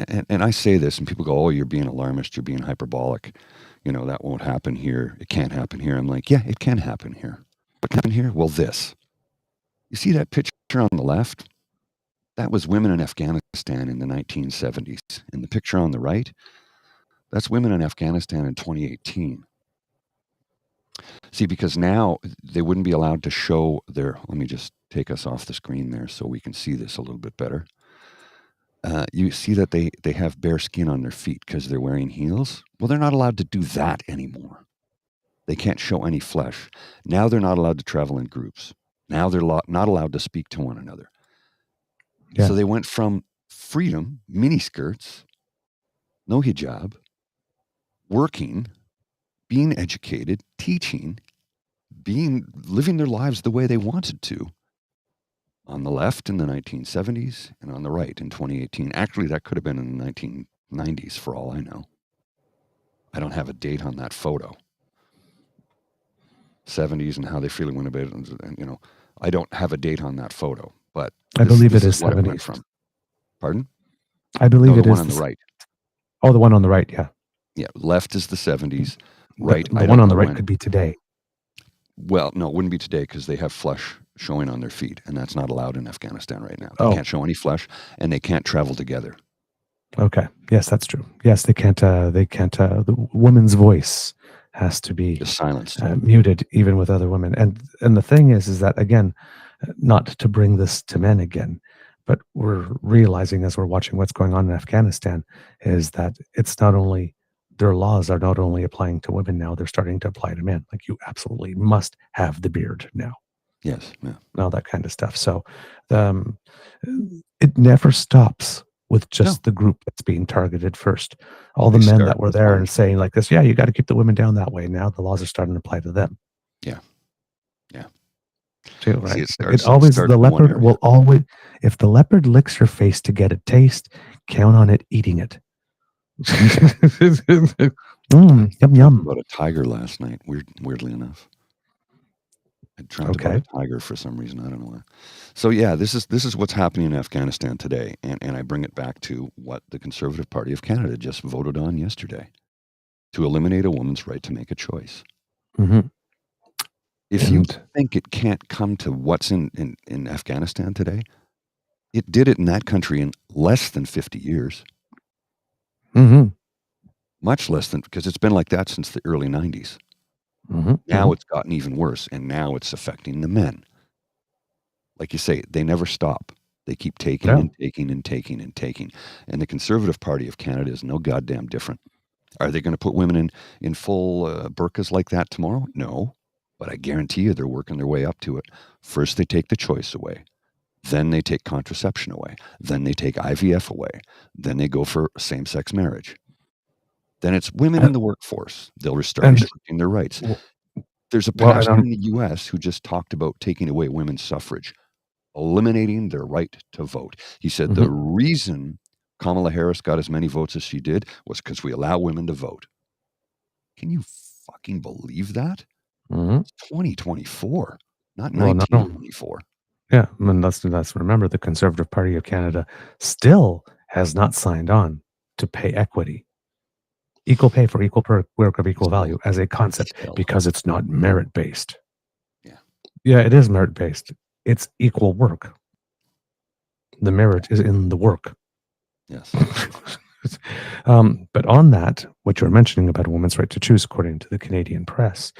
S3: and I say this and people go, oh, you're being alarmist, you're being hyperbolic. That won't happen here. It can't happen here. I'm like, yeah, it can happen here. What can happen here? Well, this. You see that picture on the left? That was women in Afghanistan in the 1970s. And the picture on the right, that's women in Afghanistan in 2018. See, because now they wouldn't be allowed to show their, let me just take us off the screen there so we can see this a little bit better. You see that they have bare skin on their feet because they're wearing heels. Well, they're not allowed to do that anymore. They can't show any flesh. Now they're not allowed to travel in groups. Now they're not allowed to speak to one another. Yeah. So they went from freedom, miniskirts, no hijab, working, being educated, teaching, living their lives the way they wanted to. On the left in the 1970s and on the right in 2018. Actually, that could have been in the 1990s for all I know. I don't have a date on that photo. 70s and how they feel when about it, and I don't have a date on that photo, but
S2: I believe it is 70s. It went from.
S3: Pardon?
S2: I believe
S3: it is
S2: the one
S3: on the right.
S2: Oh, the one on the right, yeah.
S3: Yeah, left is the 70s, right.
S2: The one on the right could be today.
S3: Well, no, it wouldn't be today because they have flesh showing on their feet, and that's not allowed in Afghanistan right now. They can't show any flesh, and they can't travel together.
S2: Okay. Yes, that's true. Yes, they can't. The woman's voice has to be
S3: silenced,
S2: muted, even with other women. And the thing is that, again, not to bring this to men again, but we're realizing as we're watching what's going on in Afghanistan is that it's not only their laws are not only applying to women now, they're starting to apply to men. Like, you absolutely must have the beard now.
S3: Yes. Yeah.
S2: All that kind of stuff. So it never stops with just the group that's being targeted first. All the men that were there and saying like this, yeah, you got to keep the women down that way. Now the laws are starting to apply to them.
S3: Yeah. Yeah.
S2: too,
S3: See,
S2: right?
S3: it
S2: It
S3: starts
S2: always,
S3: in
S2: the
S3: one
S2: leopard
S3: area.
S2: will always, if the leopard licks your face to get a taste, count on it eating it. Yum,
S3: Dreamt
S2: yum.
S3: about a tiger last night, weirdly enough. I dreamt about
S2: Okay.
S3: a tiger for some reason. I don't know why. So yeah, this is what's happening in Afghanistan today, and I bring it back to what the Conservative Party of Canada just voted on yesterday to eliminate a woman's right to make a choice.
S2: hmm
S3: If you
S2: And
S3: think it can't come to what's in Afghanistan today, it did it in that country in less than 50 years,
S2: mhm,
S3: much less than, because it's been like that since the early 90s.
S2: mhm,
S3: Now
S2: mhm.
S3: it's gotten even worse, and now it's affecting the men. Like you say, they never stop. They keep taking
S2: Yeah.
S3: and taking and taking and taking. And the Conservative Party of Canada is no goddamn different. Are they going to put women in full burqas like that tomorrow? No. But I guarantee you they're working their way up to it. First, they take the choice away. Then they take contraception away. Then they take IVF away. Then they go for same sex marriage. Then it's women
S2: Uh,
S3: in the workforce. They'll start
S2: And
S3: restricting their rights.
S2: w-
S3: There's a
S2: well, and
S3: pastor in the US who just talked about taking away women's suffrage, eliminating their right to vote. He said the
S2: mhm.
S3: reason Kamala Harris got as many votes as she did was because we allow women to vote. Can you fucking believe that?
S2: Mhm.
S3: It's 2024, not
S2: Well, no.
S3: 1924.
S2: Yeah, I mean, let's remember the Conservative Party of Canada still has not signed on to pay equity, equal pay for equal work of equal value as a concept
S3: Still.
S2: because it's not merit based.
S3: Yeah.
S2: Yeah, it is merit based. It's equal work. The merit is in the work.
S3: Yes.
S2: But on that, what you're mentioning about a woman's right to choose, according to the Canadian press,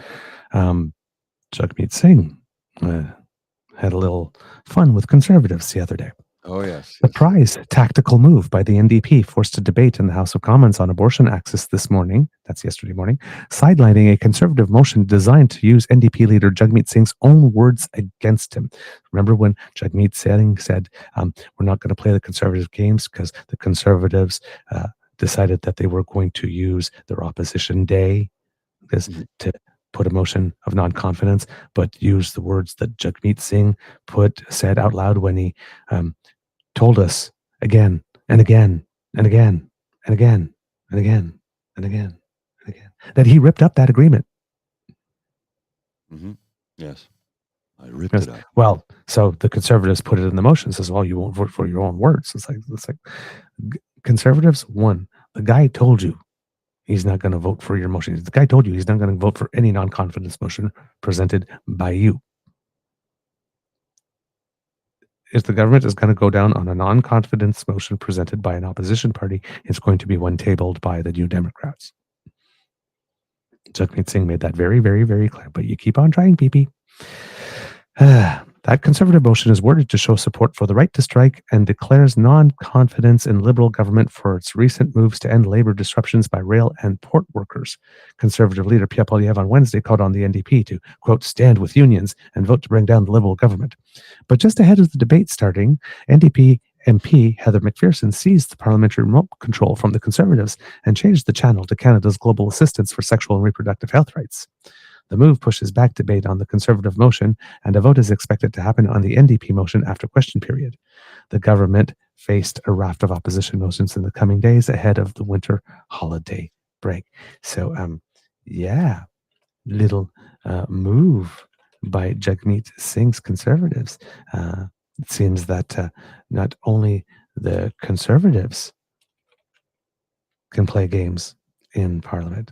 S2: Jagmeet Singh had a little fun with conservatives the other day.
S3: Oh, yes.
S2: Surprise tactical move by the NDP forced to debate in the House of Commons on abortion access this morning, that's yesterday morning, sidelining a conservative motion designed to use NDP leader Jagmeet Singh's own words against him. Remember when Jagmeet Singh said, we're not going to play the conservative games because the conservatives decided that they were going to use their opposition day to put a motion of non-confidence, but use the words that Jagmeet Singh said out loud when he told us again and again and again and again and again and again and again that he ripped up that agreement.
S3: Mm-hmm. Yes. I ripped
S2: Yes.
S3: it up.
S2: Well, so the conservatives put it in the motion, says, well, you won't vote for your own words. It's like conservatives, one, the guy told you he's not going to vote for your motion. The guy told you he's not going to vote for any non-confidence motion presented by you. If the government is going to go down on a non-confidence motion presented by an opposition party, it's going to be one tabled by the New Democrats. Jagmeet Singh made that very, very, very clear. But you keep on trying, PP. That conservative motion is worded to show support for the right to strike and declares non-confidence in Liberal government for its recent moves to end labor disruptions by rail and port workers. Conservative leader Pierre Poilievre on Wednesday called on the NDP to, quote, stand with unions and vote to bring down the Liberal government. But just ahead of the debate starting, NDP MP Heather McPherson seized the parliamentary remote control from the Conservatives and changed the channel to Canada's Global Assistance for Sexual and Reproductive Health Rights. The move pushes back debate on the Conservative motion, and a vote is expected to happen on the NDP motion after question period. The government faced a raft of opposition motions in the coming days ahead of the winter holiday break. So, yeah, little move by Jagmeet Singh's Conservatives. It seems that not only the Conservatives can play games in Parliament.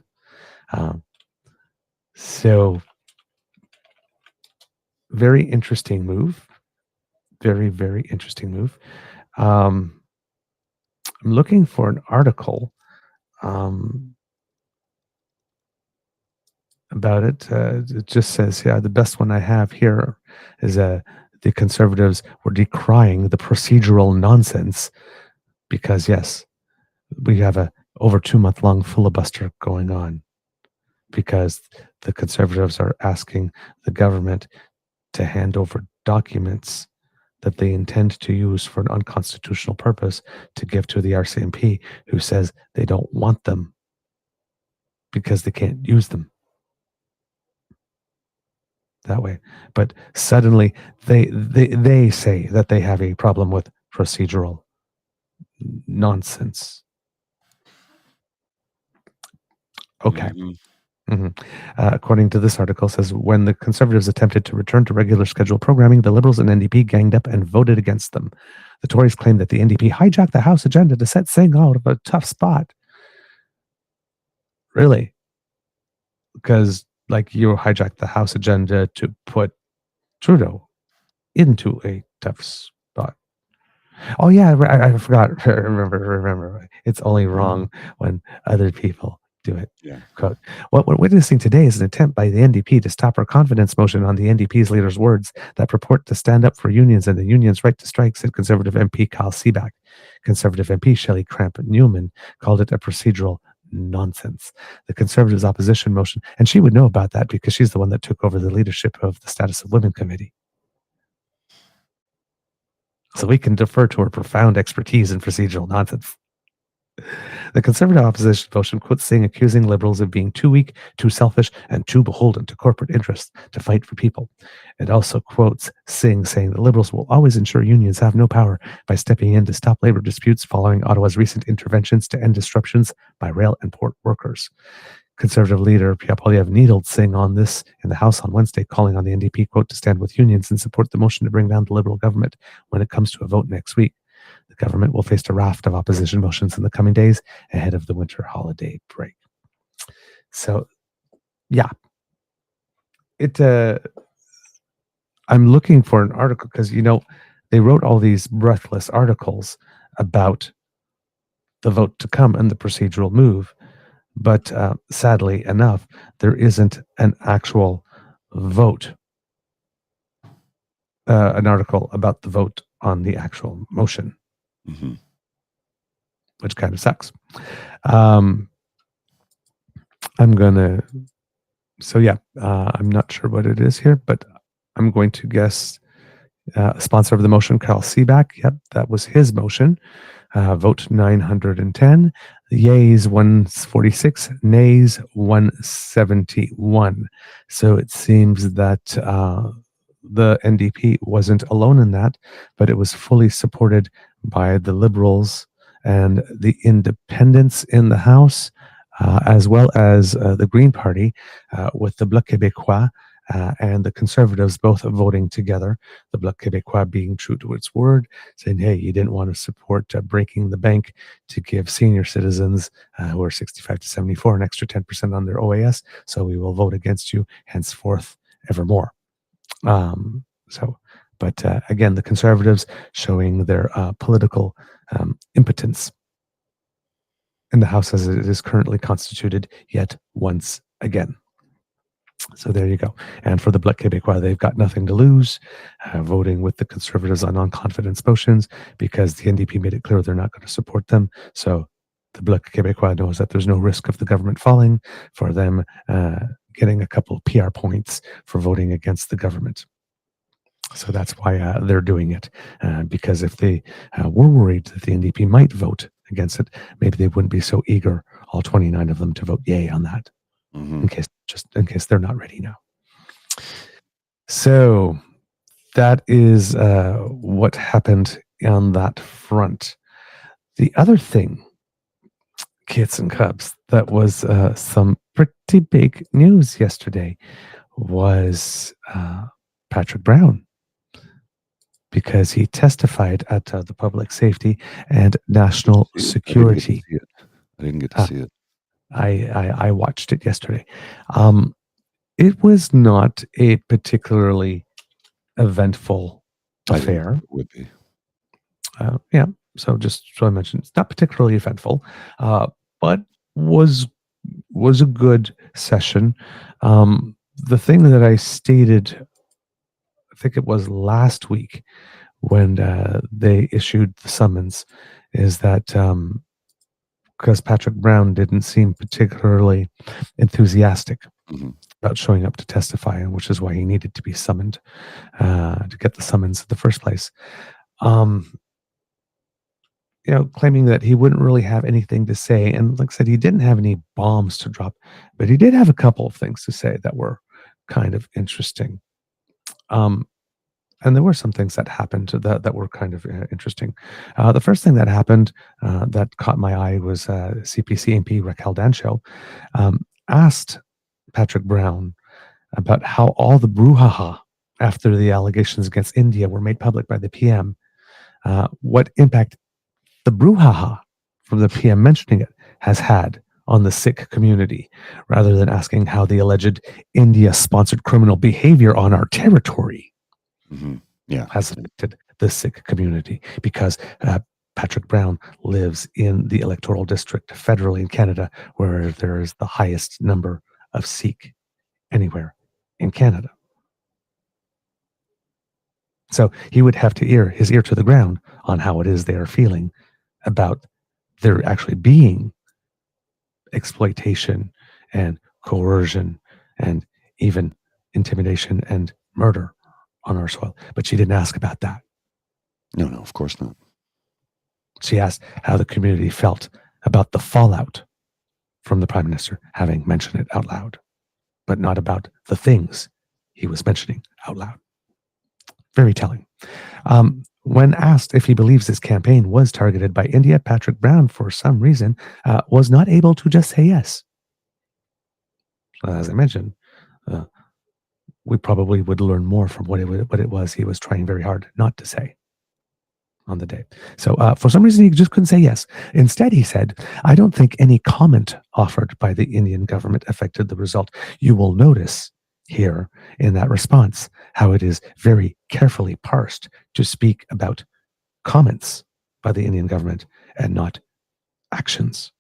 S2: So, very interesting move. Very, very interesting move. I'm looking for an article about it. It just says, yeah, the best one I have here is the Conservatives were decrying the procedural nonsense because, yes, we have a over 2-month-long filibuster going on because the Conservatives are asking the government to hand over documents that they intend to use for an unconstitutional purpose to give to the RCMP, who says they don't want them because they can't use them. that way. But suddenly they say that they have a problem with procedural nonsense. Okay. According to this article, says when the Conservatives attempted to return to regular scheduled programming, the Liberals and NDP ganged up and voted against them. The Tories claimed that the NDP hijacked the House agenda to set Singh out of a tough spot. Really? Because you hijacked the House agenda to put Trudeau into a tough spot. Oh yeah, I forgot. Remember. It's only wrong when other people do it.
S3: Yeah.
S2: Quote, what we're witnessing today is an attempt by the NDP to stop our confidence motion on the NDP's leader's words that purport to stand up for unions and the union's right to strike, said Conservative MP Kyle Seaback. Conservative MP Shelley Cramp-Newman called it a procedural nonsense. The Conservatives' opposition motion, and she would know about that because she's the one that took over the leadership of the Status of Women Committee. So we can defer to her profound expertise in procedural nonsense. The Conservative opposition motion quotes Singh accusing Liberals of being too weak, too selfish, and too beholden to corporate interests to fight for people. It also quotes Singh saying that Liberals will always ensure unions have no power by stepping in to stop labor disputes following Ottawa's recent interventions to end disruptions by rail and port workers. Conservative leader Pierre Poilievre needled Singh on this in the House on Wednesday, calling on the NDP, quote, to stand with unions and support the motion to bring down the Liberal government when it comes to a vote next week. The government will face a raft of opposition motions in the coming days ahead of the winter holiday break. So, yeah. I'm looking for an article because, they wrote all these breathless articles about the vote to come and the procedural move. But sadly enough, there isn't an actual vote, an article about the vote on the actual motion, which kind of sucks. I'm not sure what it is here, but I'm going to guess sponsor of the motion, Carl Seaback. Yep, that was his motion. Vote 910, yeas 146, nays 171. So it seems that the NDP wasn't alone in that, but it was fully supported by the Liberals and the Independents in the House, as well as the Green Party, with the Bloc Québécois and the Conservatives both voting together, the Bloc Québécois being true to its word, saying, hey, you didn't want to support breaking the bank to give senior citizens who are 65 to 74 an extra 10% on their OAS, so we will vote against you henceforth evermore. Again, the Conservatives showing their political impotence in the House as it is currently constituted yet once again. So there you go. And for the Bloc Québécois, they've got nothing to lose, voting with the Conservatives on non-confidence motions because the NDP made it clear they're not going to support them. So the Bloc Québécois knows that there's no risk of the government falling, for them getting a couple of PR points for voting against the government. So that's why they're doing it, because if they were worried that the NDP might vote against it, maybe they wouldn't be so eager, all 29 of them, to vote yay on that. In case they're not ready now. So that is what happened on that front. The other thing, kids and cubs, that was some pretty big news yesterday was Patrick Brown, because he testified at the Public Safety and National Security.
S3: I didn't get to see it.
S2: I watched it yesterday. It was not a particularly eventful affair.
S3: It would be.
S2: So just so I mentioned, it's not particularly eventful, but was a good session. The thing that I stated, I think it was last week when they issued the summons, is that because Patrick Brown didn't seem particularly enthusiastic about showing up to testify, which is why he needed to be summoned to get the summons in the first place. Claiming that he wouldn't really have anything to say. And like I said, he didn't have any bombs to drop, but he did have a couple of things to say that were kind of interesting. And there were some things that happened that were kind of interesting. The first thing that happened that caught my eye was CPC MP Raquel Dancho asked Patrick Brown about how all the brouhaha after the allegations against India were made public by the PM, what impact the brouhaha from the PM mentioning it has had on the Sikh community, rather than asking how the alleged India-sponsored criminal behavior on our territory has affected the Sikh community. Because Patrick Brown lives in the electoral district federally in Canada, where there is the highest number of Sikh anywhere in Canada. So he would have to his ear to the ground on how it is they are feeling about there actually being exploitation and coercion and even intimidation and murder on our soil. But she didn't ask about that.
S3: No, of course not.
S2: She asked how the community felt about the fallout from the Prime Minister having mentioned it out loud, but not about the things he was mentioning out loud. Very telling. When asked if he believes his campaign was targeted by India, Patrick Brown, for some reason, was not able to just say yes. As I mentioned, we probably would learn more from what it was he was trying very hard not to say on the day. So for some reason, he just couldn't say yes. Instead, he said, "I don't think any comment offered by the Indian government affected the result. You will notice here in that response how it is very carefully parsed to speak about comments by the Indian government and not actions."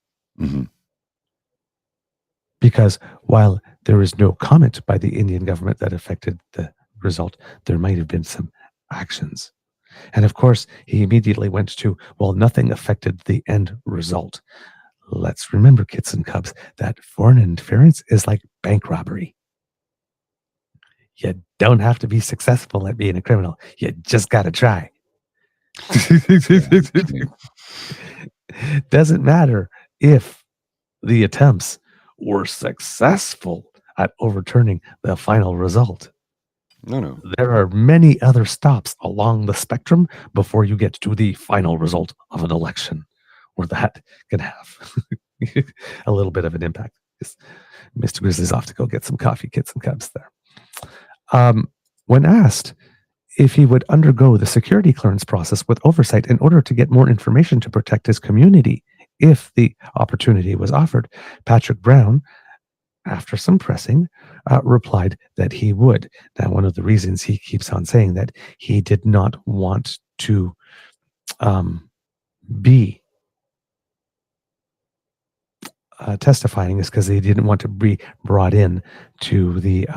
S2: Because while there is no comment by the Indian government that affected the result, there might have been some actions. And of course, he immediately went to, well, nothing affected the end result. Let's remember, kids and cubs, that foreign interference is like bank robbery. You don't have to be successful at being a criminal. You just got to try. Doesn't matter if the attempts were successful at overturning the final result.
S3: No.
S2: There are many other stops along the spectrum before you get to the final result of an election, where that can have a little bit of an impact. Mr. Grizzly's off to go get some coffee, kids and cubs there. When asked if he would undergo the security clearance process with oversight in order to get more information to protect his community if the opportunity was offered, Patrick Brown, after some pressing, replied that he would. Now, one of the reasons he keeps on saying that he did not want to be testifying is because he didn't want to be brought in to the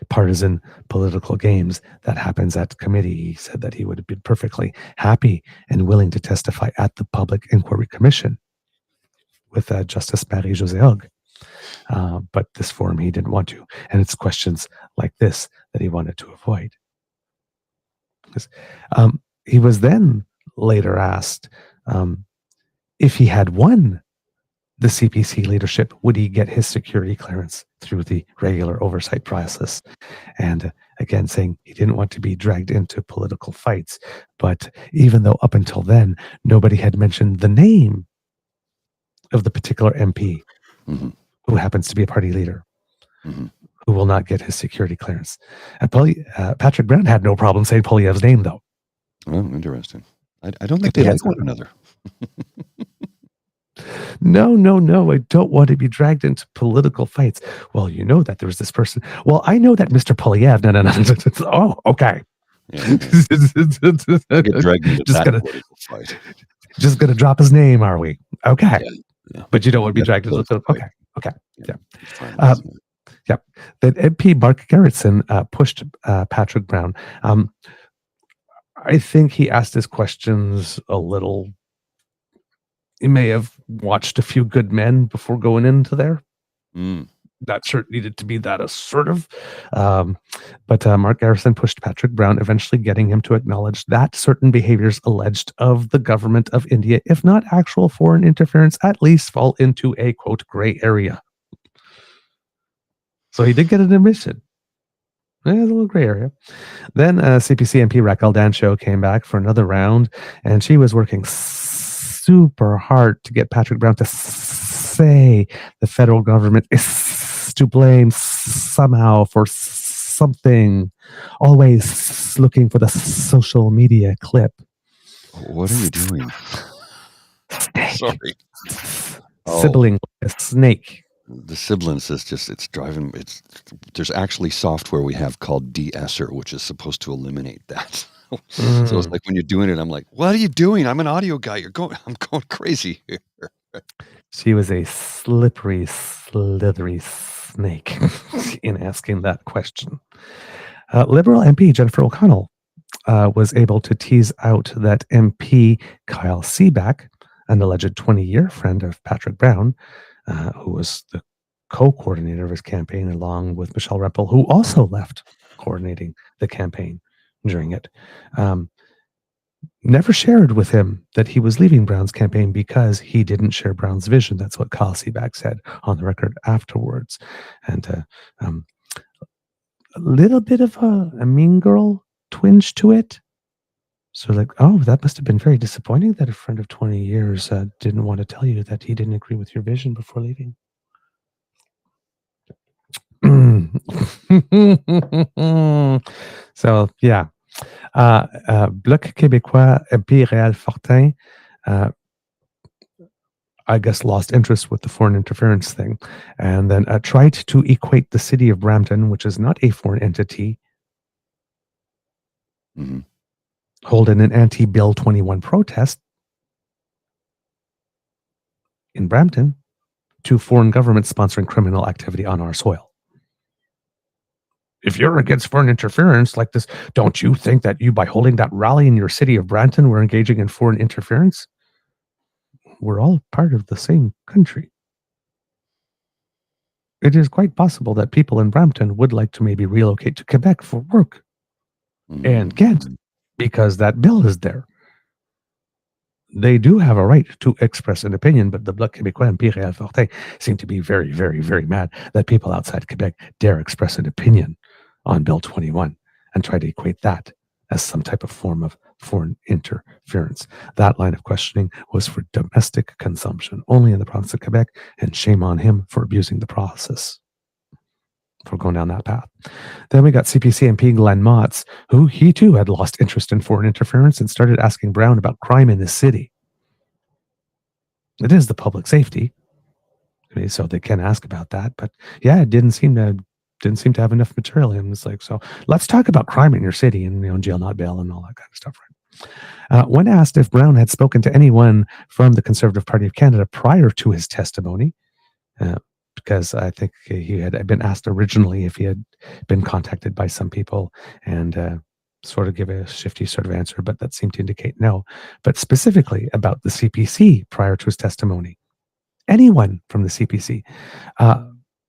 S2: partisan political games that happens at committee. He said that he would have been perfectly happy and willing to testify at the Public Inquiry Commission with Justice Marie-Josée Hogg. But this forum he didn't want to. And it's questions like this that he wanted to avoid. He was then later asked if he had won the CPC leadership, would he get his security clearance through the regular oversight process? And again, saying he didn't want to be dragged into political fights. But even though up until then, nobody had mentioned the name of the particular MP who happens to be a party leader, who will not get his security clearance. Patrick Brown had no problem saying Poilievre's name, though.
S3: Oh, interesting. I don't think they like one another.
S2: No, I don't want to be dragged into political fights. Well, you know that there was this person. Well, I know that Mr. Polyev. No. Oh, okay.
S3: Yeah. Get dragged into that political fight.
S2: Just going to drop his name, are we? Okay.
S3: Yeah.
S2: But you don't want to be dragged into the okay.
S3: Yeah.
S2: That MP Mark Gerritsen pushed Patrick Brown. I think he asked his questions a little. He may have watched a few Good Men before going into there. Not sure it needed to be that assertive. But Mark Garrison pushed Patrick Brown, eventually getting him to acknowledge that certain behaviors alleged of the government of India, if not actual foreign interference, at least fall into a, quote, gray area. So he did get an admission. There's a little gray area. Then CPC MP Raquel Daigneault came back for another round, and she was working super hard to get Patrick Brown to say the federal government is to blame somehow for something, always looking for the social media clip.
S3: What are you doing? Sorry.
S2: Sibling a snake.
S3: The sibilance is just, there's actually software we have called de-esser, which is supposed to eliminate that. So it's like when you're doing it, I'm like, what are you doing? I'm an audio guy. I'm going crazy here.
S2: She was a slippery, slithery snake in asking that question. Liberal MP Jennifer O'Connell was able to tease out that MP Kyle Seaback, an alleged 20-year friend of Patrick Brown, who was the co-coordinator of his campaign, along with Michele Rempel, who also left coordinating the campaign during it, never shared with him that he was leaving Brown's campaign because he didn't share Brown's vision. That's what Kyle Seaback said on the record afterwards. And a little bit of a mean girl twinge to it. So like, oh, that must have been very disappointing that a friend of 20 years didn't want to tell you that he didn't agree with your vision before leaving. So, yeah. Bloc Québécois, MP Réal Fortin, I guess lost interest with the foreign interference thing, and then tried to equate the city of Brampton, which is not a foreign entity, holding an anti-Bill 21 protest in Brampton, to foreign governments sponsoring criminal activity on our soil. If you're against foreign interference like this, don't you think that you, by holding that rally in your city of Brampton, were engaging in foreign interference? We're all part of the same country. It is quite possible that people in Brampton would like to maybe relocate to Quebec for work and can't because that bill is there. They do have a right to express an opinion, but the Bloc Québécois and Pierre Réal Fortin seem to be very, very, very mad that people outside Quebec dare express an opinion on Bill 21 and try to equate that as some type of form of foreign interference. That line of questioning was for domestic consumption only in the province of Quebec, and shame on him for abusing the process, for going down that path. Then we got CPC MP Glenn Motz, who he too had lost interest in foreign interference and started asking Brown about crime in the city. It is the public safety, so they can ask about that. But yeah, it didn't seem to have enough material. And it's like, so let's talk about crime in your city and jail not bail and all that kind of stuff, right? When asked if Brown had spoken to anyone from the Conservative Party of Canada prior to his testimony, because I think he had been asked originally if he had been contacted by some people, and sort of give a shifty sort of answer, but that seemed to indicate no. But specifically about the CPC prior to his testimony, anyone from the CPC,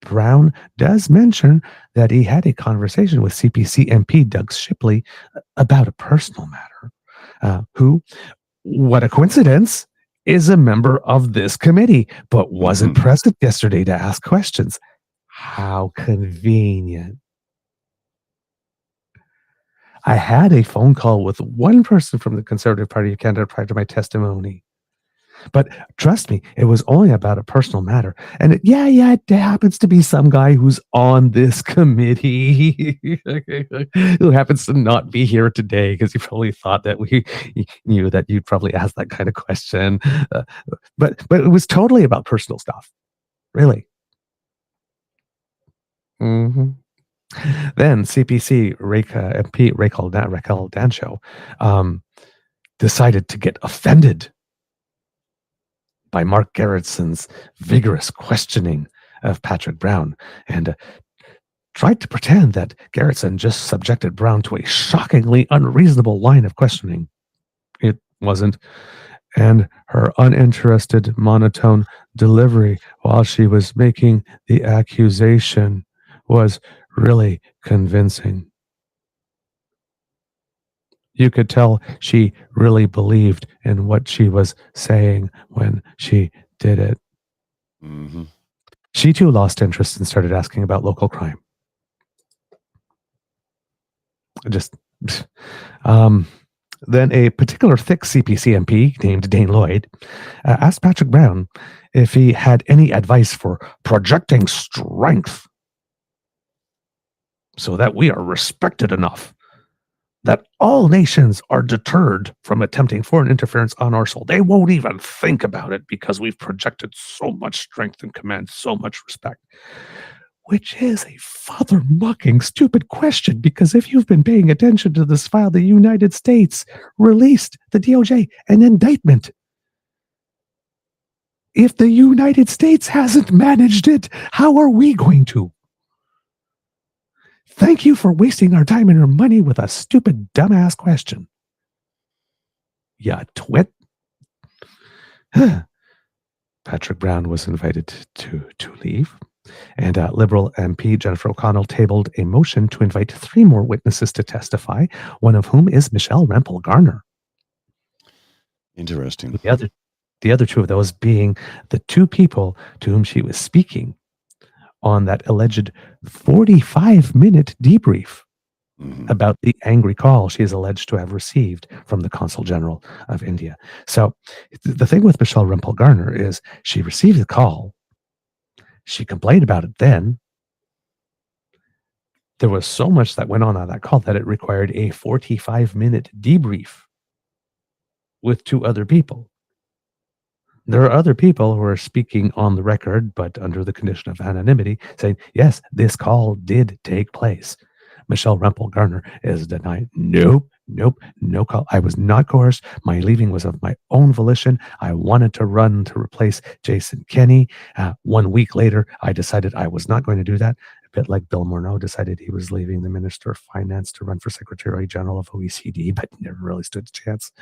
S2: Brown does mention that he had a conversation with CPC MP Doug Shipley about a personal matter, who, what a coincidence, is a member of this committee, but wasn't present yesterday to ask questions. How convenient. I had a phone call with one person from the Conservative Party of Canada prior to my testimony. But trust me, it was only about a personal matter. And it happens to be some guy who's on this committee who happens to not be here today because he probably thought that we knew that you'd probably ask that kind of question. But it was totally about personal stuff. Really. Then CPC MP Raquel Daigneault decided to get offended by Mark Gerritson's vigorous questioning of Patrick Brown, and tried to pretend that Gerritson just subjected Brown to a shockingly unreasonable line of questioning. It wasn't. And her uninterested monotone delivery while she was making the accusation was really convincing. You could tell she really believed in what she was saying when she did it. She too lost interest and started asking about local crime. Just then a particular thick CPC MP named Daigneault asked Patrick Brown if he had any advice for projecting strength so that we are respected enough that all nations are deterred from attempting foreign interference on our soil. They won't even think about it because we've projected so much strength and command so much respect. Which is a father-mucking stupid question, because if you've been paying attention to this file, the United States released the DOJ an indictment. If the United States hasn't managed it, how are we going to? Thank you for wasting our time and our money with a stupid, dumbass question. Ya twit. Patrick Brown was invited to leave. And Liberal MP Jennifer O'Connell tabled a motion to invite 3 more witnesses to testify, one of whom is Michele Rempel-Garner.
S3: Interesting.
S2: The other 2 of those being the 2 people to whom she was speaking on that alleged 45-minute debrief about the angry call she is alleged to have received from the Consul General of India. So the thing with Michele Rempel-Garner is she received the call. She complained about it then. There was so much that went on that call that it required a 45-minute debrief with 2 other people. There are other people who are speaking on the record, but under the condition of anonymity, saying, yes, this call did take place. Michele Rempel-Garner is denying, nope, no call. I was not coerced. My leaving was of my own volition. I wanted to run to replace Jason Kenney. 1 week later, I decided I was not going to do that. A bit like Bill Morneau decided he was leaving the Minister of Finance to run for Secretary General of OECD, but never really stood a chance.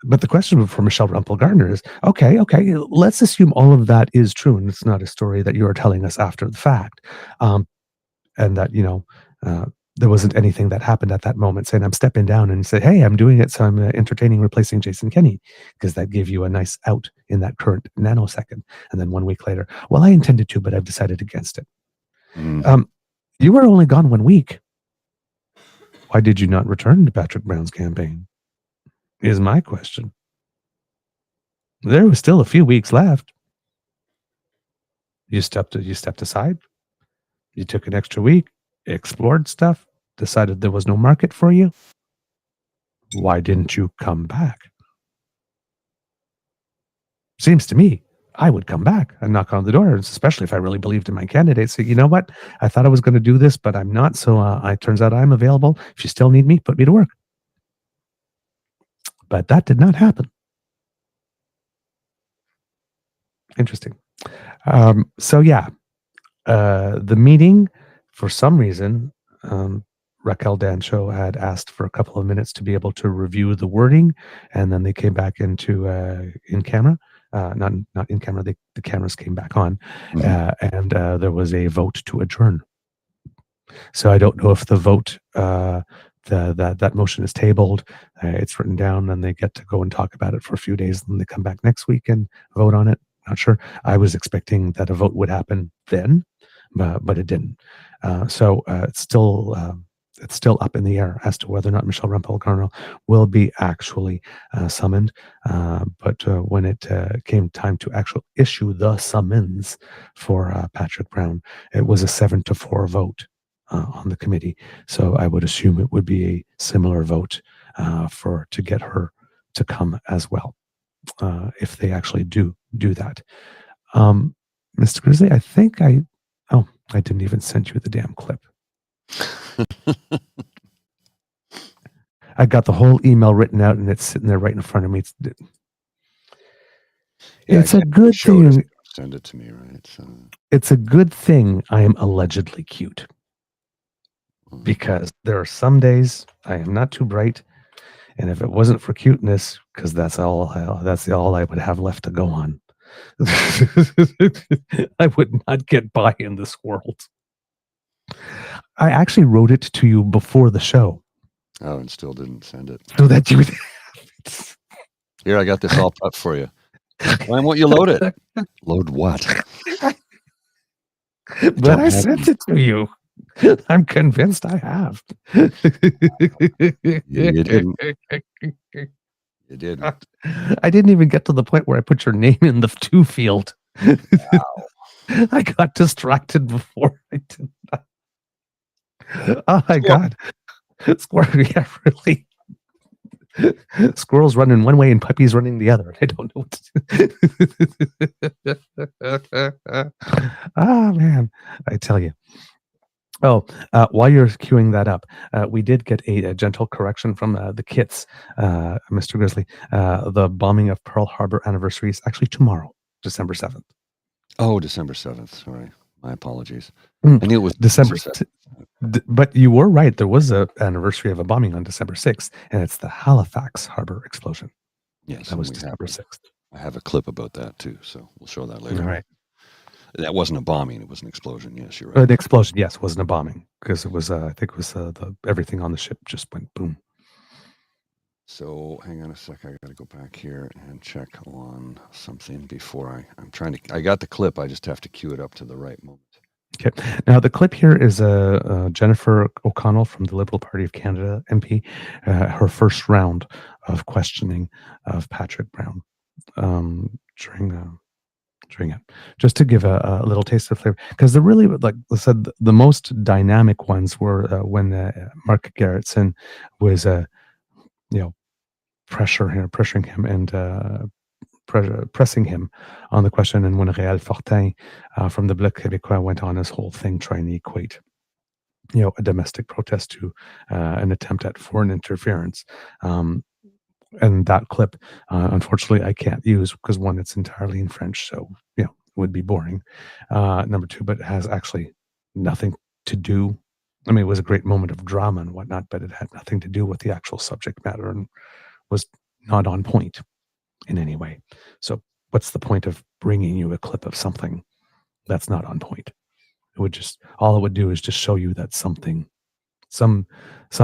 S2: But the question for Michele Rempel-Garner is, okay, let's assume all of that is true, and it's not a story that you are telling us after the fact, and that, there wasn't anything that happened at that moment saying, I'm stepping down, and say, hey, I'm doing it, so I'm entertaining replacing Jason Kenney, because that gave you a nice out in that current nanosecond. And then 1 week later, well, I intended to, but I've decided against it. You were only gone 1 week. Why did you not return to Patrick Brown's campaign? Is my question. There was still a few weeks left. You stepped aside. You took an extra week, explored stuff, decided there was no market for you. Why didn't you come back? Seems to me I would come back and knock on the door, especially if I really believed in my candidate. So, you know what? I thought I was going to do this, but I'm not. So it turns out I'm available. If you still need me, put me to work. But that did not happen. Interesting. So yeah, the meeting, for some reason, Raquel Dancho had asked for a couple of minutes to be able to review the wording, and then they came back into in camera. Not in camera. The cameras came back on, and there was a vote to adjourn. So I don't know if the vote. That motion is tabled, it's written down, and they get to go and talk about it for a few days, and then they come back next week and vote on it. Not sure. I was expecting that a vote would happen then, but it didn't. So it's still up in the air as to whether or not Michele Rempel-Garner will be actually summoned. But when it came time to actually issue the summons for Patrick Brown, it was a 7-4 vote on the committee. So I would assume it would be a similar vote to get her to come as well, if they actually do that. Mr. Grizzly, I think I didn't even send you the damn clip. I got the whole email written out, and it's sitting there right in front of me. It's a good thing.
S3: Send it to me, right? So.
S2: It's a good thing I am allegedly cute. Because there are some days I am not too bright, and if it wasn't for cuteness, because that's all I would have left to go on, I would not get by in this world. I actually wrote it to you before the show.
S3: Oh, and still didn't send it.
S2: So that you
S3: Here, I got this all up for you. Why won't you load it? Load what?
S2: But I sent it to you. I'm convinced I have.
S3: You didn't. You didn't.
S2: I didn't even get to the point where I put your name in the to field.
S3: Wow.
S2: I got distracted before I did that. Oh my God. Squirrel, yeah, really. Squirrels running one way and puppies running the other. I don't know what to do. Ah, man, I tell you. Oh, while you're queuing that up, we did get a gentle correction from the kits, Mr. Grizzly. The bombing of Pearl Harbor anniversary is actually tomorrow, December 7th.
S3: Oh, December 7th. Sorry. My apologies.
S2: Mm.
S3: I knew it was
S2: December
S3: 7th.
S2: But you were right. There was an anniversary of a bombing on December 6th, and it's the Halifax Harbor explosion.
S3: Yes.
S2: That was December 6th.
S3: I have a clip about that too, so we'll show that later.
S2: All right.
S3: That wasn't a bombing; it was an explosion. Yes, you're right.
S2: The explosion, yes, wasn't a bombing because it was. I think it was everything on the ship just went boom.
S3: So hang on a sec. I got to go back here and check on something before I'm trying to. I got the clip. I just have to cue it up to the right moment.
S2: Okay. Now the clip here is Jennifer O'Connell from the Liberal Party of Canada MP, her first round of questioning of Patrick Brown during it, just to give a little taste of flavor, because the really, like I said, the most dynamic ones were when Mark Gerritsen was pressuring him and pressing him on the question, and when Réal Fortin from the Bloc Québécois went on his whole thing trying to equate a domestic protest to an attempt at foreign interference. And that clip, unfortunately, I can't use because one, it's entirely in French, so it would be boring. Number two, but it has actually nothing to do. I mean, it was a great moment of drama and whatnot, but it had nothing to do with the actual subject matter and was not on point in any way. So, what's the point of bringing you a clip of something that's not on point? It would just, all it would do is just show you that something, some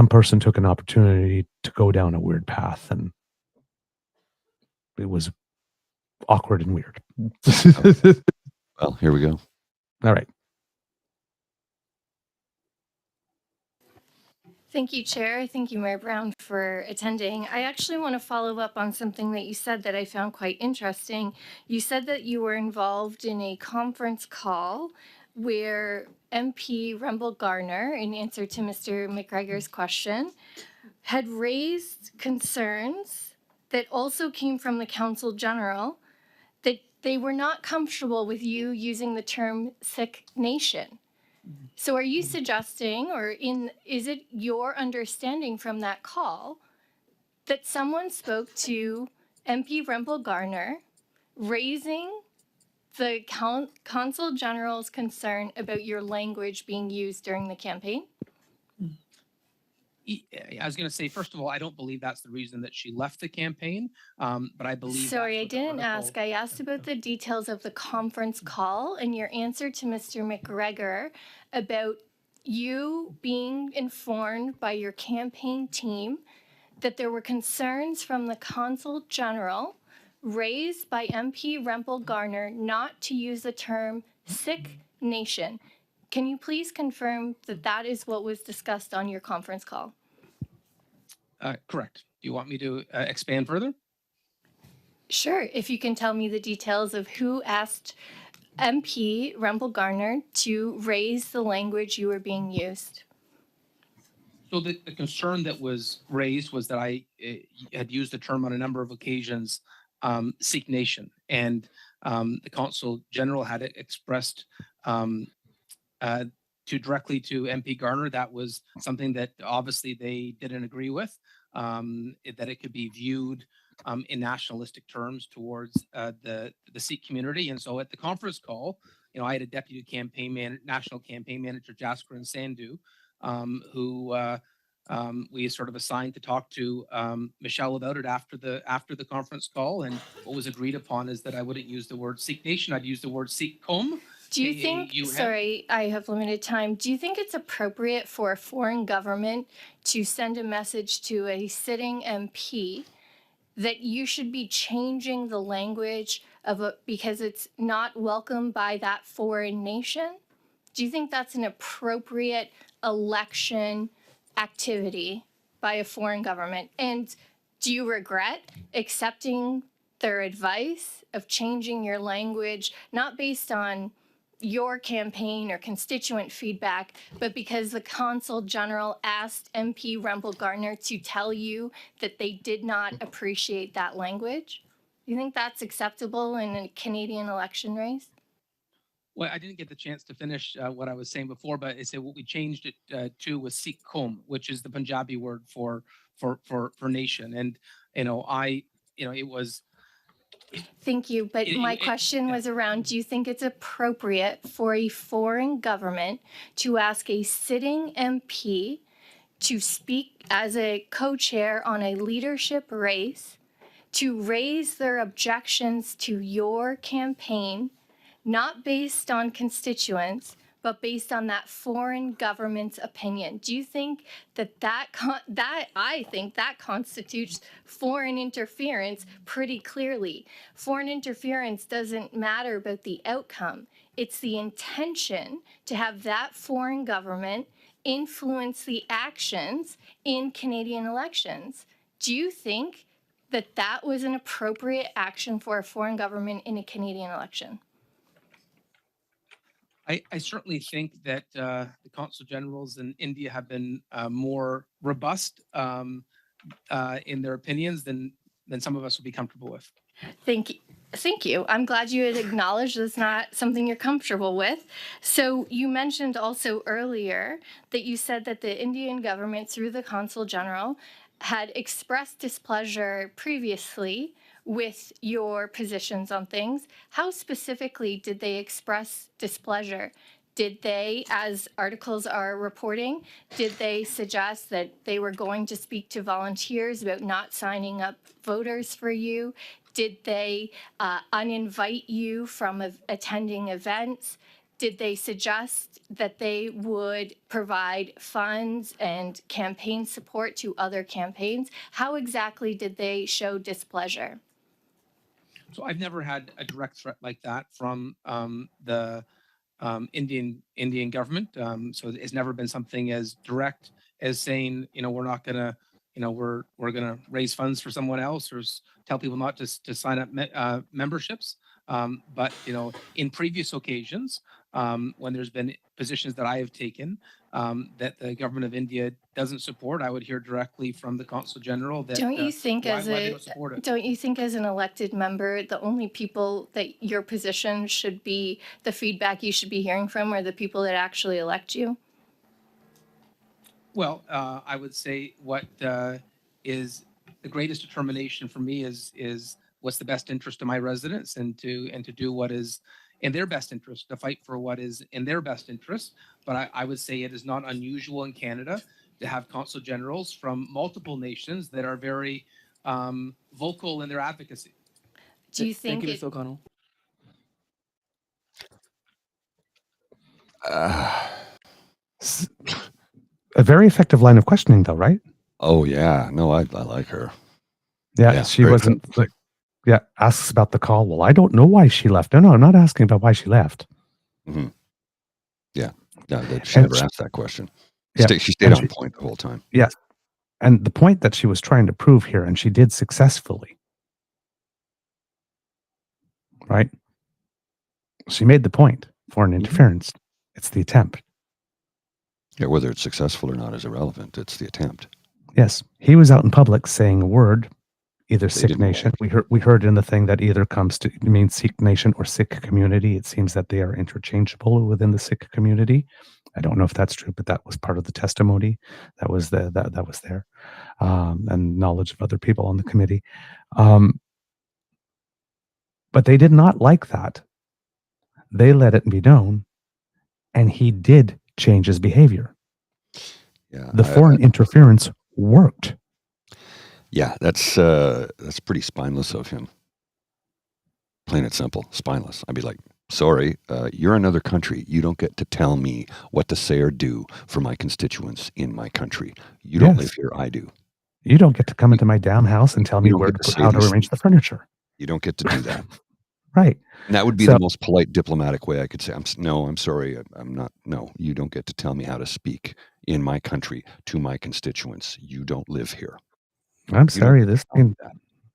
S2: person took an opportunity to go down a weird path, and it was awkward and weird.
S3: Well, here we go.
S2: All right.
S4: Thank you, Chair. Thank you, Mayor Brown, for attending. I actually want to follow up on something that you said that I found quite interesting. You said that you were involved in a conference call where MP Rumble Garner, in answer to Mr. McGregor's question, had raised concerns that also came from the Council General that they were not comfortable with you using the term sick nation. So are you suggesting, or is it your understanding from that call that someone spoke to MP Rumble Garner raising the Consul General's concern about your language being used during the campaign?
S5: I was going to say, first of all, I don't believe that's the reason that she left the campaign, but I believe.
S4: Sorry, I didn't ask. I asked about the details of the conference call and your answer to Mr. McGregor about you being informed by your campaign team that there were concerns from the Consul General raised by MP Rumble Garner not to use the term sick nation. Can you please confirm that that is what was discussed on your conference call?
S5: Correct. Do you want me to expand further?
S4: Sure. If you can tell me the details of who asked MP Rumble Garner to raise the language you were being used.
S5: So the concern that was raised was that I had used the term on a number of occasions, Sikh Nation, and the Consul General had expressed directly to MP Garner that was something that obviously they didn't agree with, that it could be viewed in nationalistic terms towards the Sikh community. And so at the conference call, I had a deputy national campaign manager, Jaskaran Sandhu, who we sort of assigned to talk to Michele about it after the conference call. And what was agreed upon is that I wouldn't use the word Sikh Nation. I'd use the word Sikh Qawm.
S4: Do you think, sorry, I have limited time. Do you think it's appropriate for a foreign government to send a message to a sitting MP that you should be changing the language because it's not welcomed by that foreign nation? Do you think that's an appropriate election activity by a foreign government? And do you regret accepting their advice of changing your language, not based on your campaign or constituent feedback, but because the Consul General asked MP Rempel-Garner to tell you that they did not appreciate that language? Do you think that's acceptable in a Canadian election race?
S5: Well, I didn't get the chance to finish what I was saying before, but I said what we changed it to was Sikh Kaum, which is the Punjabi word for nation. And it was.
S4: Thank you. But my question was around, do you think it's appropriate for a foreign government to ask a sitting MP to speak as a co-chair on a leadership race, to raise their objections to your campaign, not based on constituents, but based on that foreign government's opinion? Do you think I think that constitutes foreign interference pretty clearly? Foreign interference doesn't matter about the outcome. It's the intention to have that foreign government influence the actions in Canadian elections. Do you think that was an appropriate action for a foreign government in a Canadian election?
S5: I certainly think that the consul generals in India have been more robust in their opinions than some of us would be comfortable with.
S4: Thank you. I'm glad you had acknowledged that's not something you're comfortable with. So you mentioned also earlier that you said that the Indian government, through the Consul General, had expressed displeasure previously with your positions on things. How specifically did they express displeasure? Did they, as articles are reporting, did they suggest that they were going to speak to volunteers about not signing up voters for you? Did they uninvite you from attending events? Did they suggest that they would provide funds and campaign support to other campaigns? How exactly did they show displeasure?
S5: So I've never had a direct threat like that from the Indian government. So it's never been something as direct as saying, we're not gonna, we're gonna raise funds for someone else or tell people not to sign up memberships. But in previous occasions, when there's been positions that I have taken that the government of India doesn't support, I would hear directly from the Consul General that
S4: don't you think
S5: why they don't support it.
S4: Don't you think as an elected member, the only people that your position should be, the feedback you should be hearing from, are the people that actually elect you?
S5: Well, I would say what is the greatest determination for me is what's the best interest of my residents, and to do what is in their best interest, to fight for what is in their best interest. But I would say it is not unusual in Canada to have consul generals from multiple nations that are very vocal in their advocacy.
S4: Do you think
S6: Thank you, Ms. O'Connell.
S2: A very effective line of questioning, though, right?
S3: Oh yeah, no, I like her.
S2: Yeah, she wasn't
S3: good.
S2: like, asks about the call. Well, I don't know why she left. No, I'm not asking about why she left.
S3: Mm-hmm. Yeah, she never asked that question. She stayed on point the whole time.
S2: Yes, and the point that she was trying to prove here, and she did successfully, right? She made the point. Foreign interference. It's the attempt.
S3: Yeah, whether it's successful or not is irrelevant. It's the attempt.
S2: Yes, he was out in public saying a word, either Sikh nation. We heard in the thing that either comes to mean Sikh nation or Sikh community. It seems that they are interchangeable within the Sikh community. I don't know if that's true, but that was part of the testimony that was there, and knowledge of other people on the committee. But they did not like that. They let it be known, and he did change his behavior.
S3: Yeah,
S2: the foreign interference worked.
S3: Yeah, that's pretty spineless of him. Plain and simple, spineless. I'd be like, sorry, you're another country. You don't get to tell me what to say or do for my constituents in my country. You don't live here, I do.
S2: You don't get to come into my damn house and tell me how to arrange the furniture.
S3: You don't get to do that.
S2: Right.
S3: And that would be
S2: So-
S3: the most polite diplomatic way I could say, I'm sorry, I'm not, no, you don't get to tell me how to speak in my country to my constituents. You don't live here.
S2: I'm
S3: You don't
S2: sorry,
S3: get to
S2: this
S3: tell me
S2: ain't,
S3: that.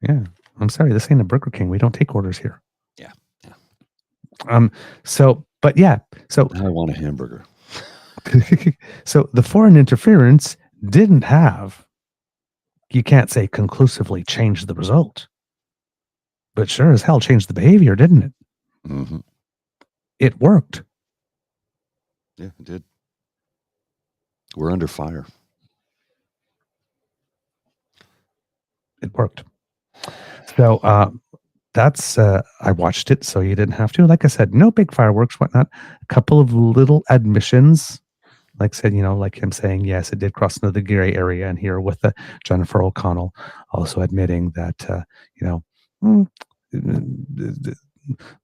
S2: yeah, I'm sorry, this ain't a Burger King. We don't take orders here.
S3: Yeah, yeah.
S2: So, but yeah, so,
S3: Now I want a hamburger.
S2: so the foreign interference didn't have, you can't say conclusively changed the result, but sure as hell changed the behavior, didn't it?
S3: Mm-hmm.
S2: It worked.
S3: Yeah, it did. We're under fire.
S2: It worked. So, that's I watched it, so you didn't have to. Like I said, no big fireworks, whatnot. A couple of little admissions, like I said, like him saying yes, it did cross into the gray area, and here with Jennifer O'Connell also admitting that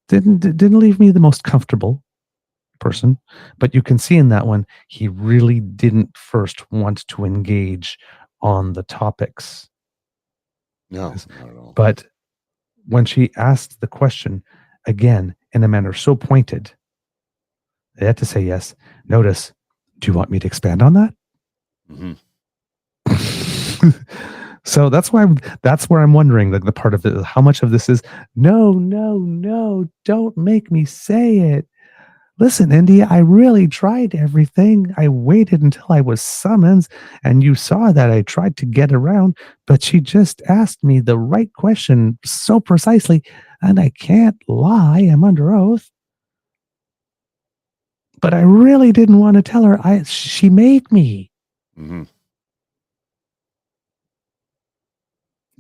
S2: didn't leave me the most comfortable person, but you can see in that one he really didn't first want to engage on the topics.
S3: No, not at all.
S2: But when she asked the question again in a manner so pointed, they had to say yes. Notice, do you want me to expand on that?
S3: Mm-hmm.
S2: So that's where I'm wondering, like, the part of it, how much of this is no, don't make me say it. Listen, India, I really tried everything. I waited until I was summoned, and you saw that I tried to get around, but she just asked me the right question so precisely, and I can't lie. I'm under oath. But I really didn't want to tell her. She made me.
S3: Mm-hmm.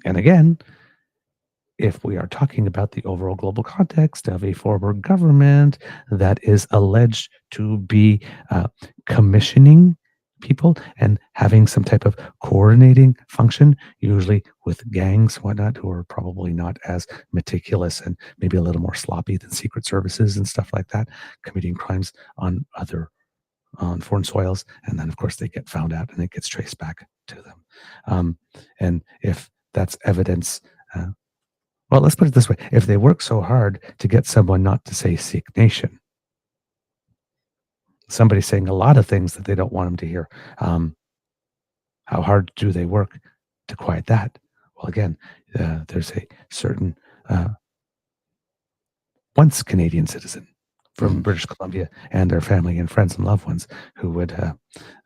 S2: And again, if we are talking about the overall global context of a former government that is alleged to be commissioning people and having some type of coordinating function, usually with gangs, whatnot, who are probably not as meticulous and maybe a little more sloppy than secret services and stuff like that, committing crimes on foreign soils, and then of course they get found out and it gets traced back to them. And if that's evidence, well, let's put it this way: if they work so hard to get someone not to say "Sikh Nation," somebody's saying a lot of things that they don't want them to hear. How hard do they work to quiet that? Well, again, there's a certain once Canadian citizen from British Columbia and their family and friends and loved ones who would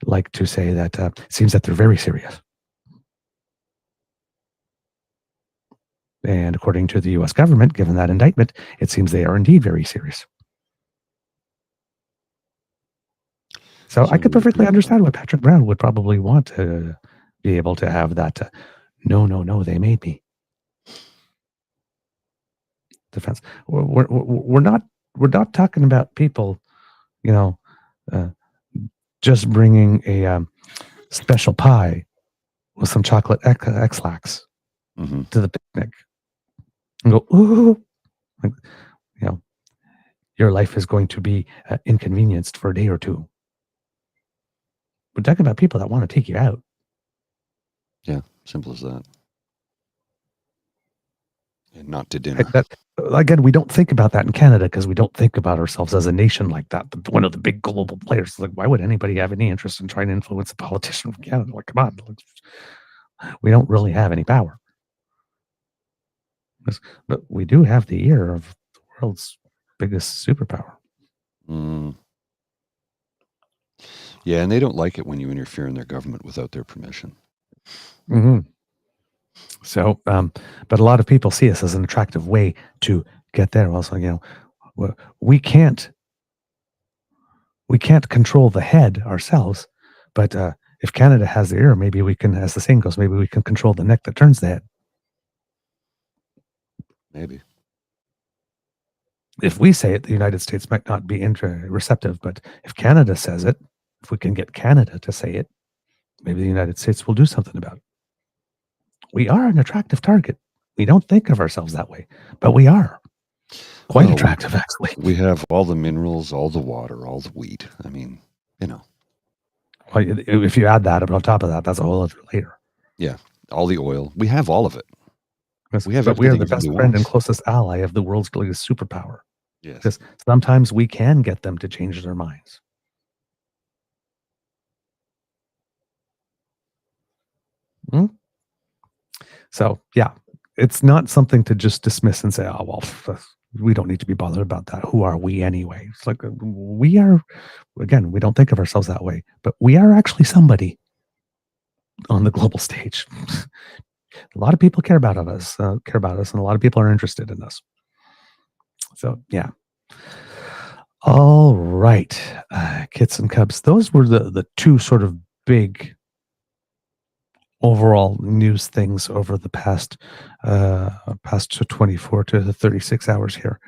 S2: like to say that it seems that they're very serious. And according to the U.S. government, given that indictment, it seems they are indeed very serious. So I could perfectly understand why Patrick Brown would probably want to be able to have that no, they made me defense. We're not talking about people, just bringing a special pie with some chocolate X-Lax to the picnic and go, ooh, like, your life is going to be inconvenienced for a day or two. We're talking about people that want to take you out.
S3: Yeah, simple as that. And not to dinner.
S2: Again, we don't think about that in Canada because we don't think about ourselves as a nation like that. One of the big global players. Like, why would anybody have any interest in trying to influence a politician from Canada? Like, come on. We don't really have any power. But we do have the ear of the world's biggest superpower.
S3: Yeah, and they don't like it when you interfere in their government without their permission.
S2: Mm-hmm. So, but a lot of people see us as an attractive way to get there. Also, we can't control the head ourselves, but if Canada has the ear, maybe we can, as the saying goes, maybe we can control the neck that turns the head.
S3: Maybe.
S2: If we say it, the United States might not be receptive, but if Canada says it, if we can get Canada to say it, maybe the United States will do something about it. We are an attractive target. We don't think of ourselves that way, but we are quite attractive, actually.
S3: We have all the minerals, all the water, all the wheat. I mean,
S2: Well, if you add that on top of that, that's a whole other layer.
S3: Yeah, all the oil. We have all of it. We have
S2: But we are the
S3: everything
S2: best
S3: everybody
S2: friend and
S3: wants.
S2: closest ally of the world's greatest superpower.
S3: Yes.
S2: Because sometimes we can get them to change their minds. Hmm? So, yeah, it's not something to just dismiss and say, oh, well, we don't need to be bothered about that. Who are we anyway? It's like we are, again, we don't think of ourselves that way, but we are actually somebody on the global stage. A lot of people care about us, and a lot of people are interested in us. So, yeah. All right, kits and cubs. Those were the two sort of big overall news things over the past 24 to 36 hours here.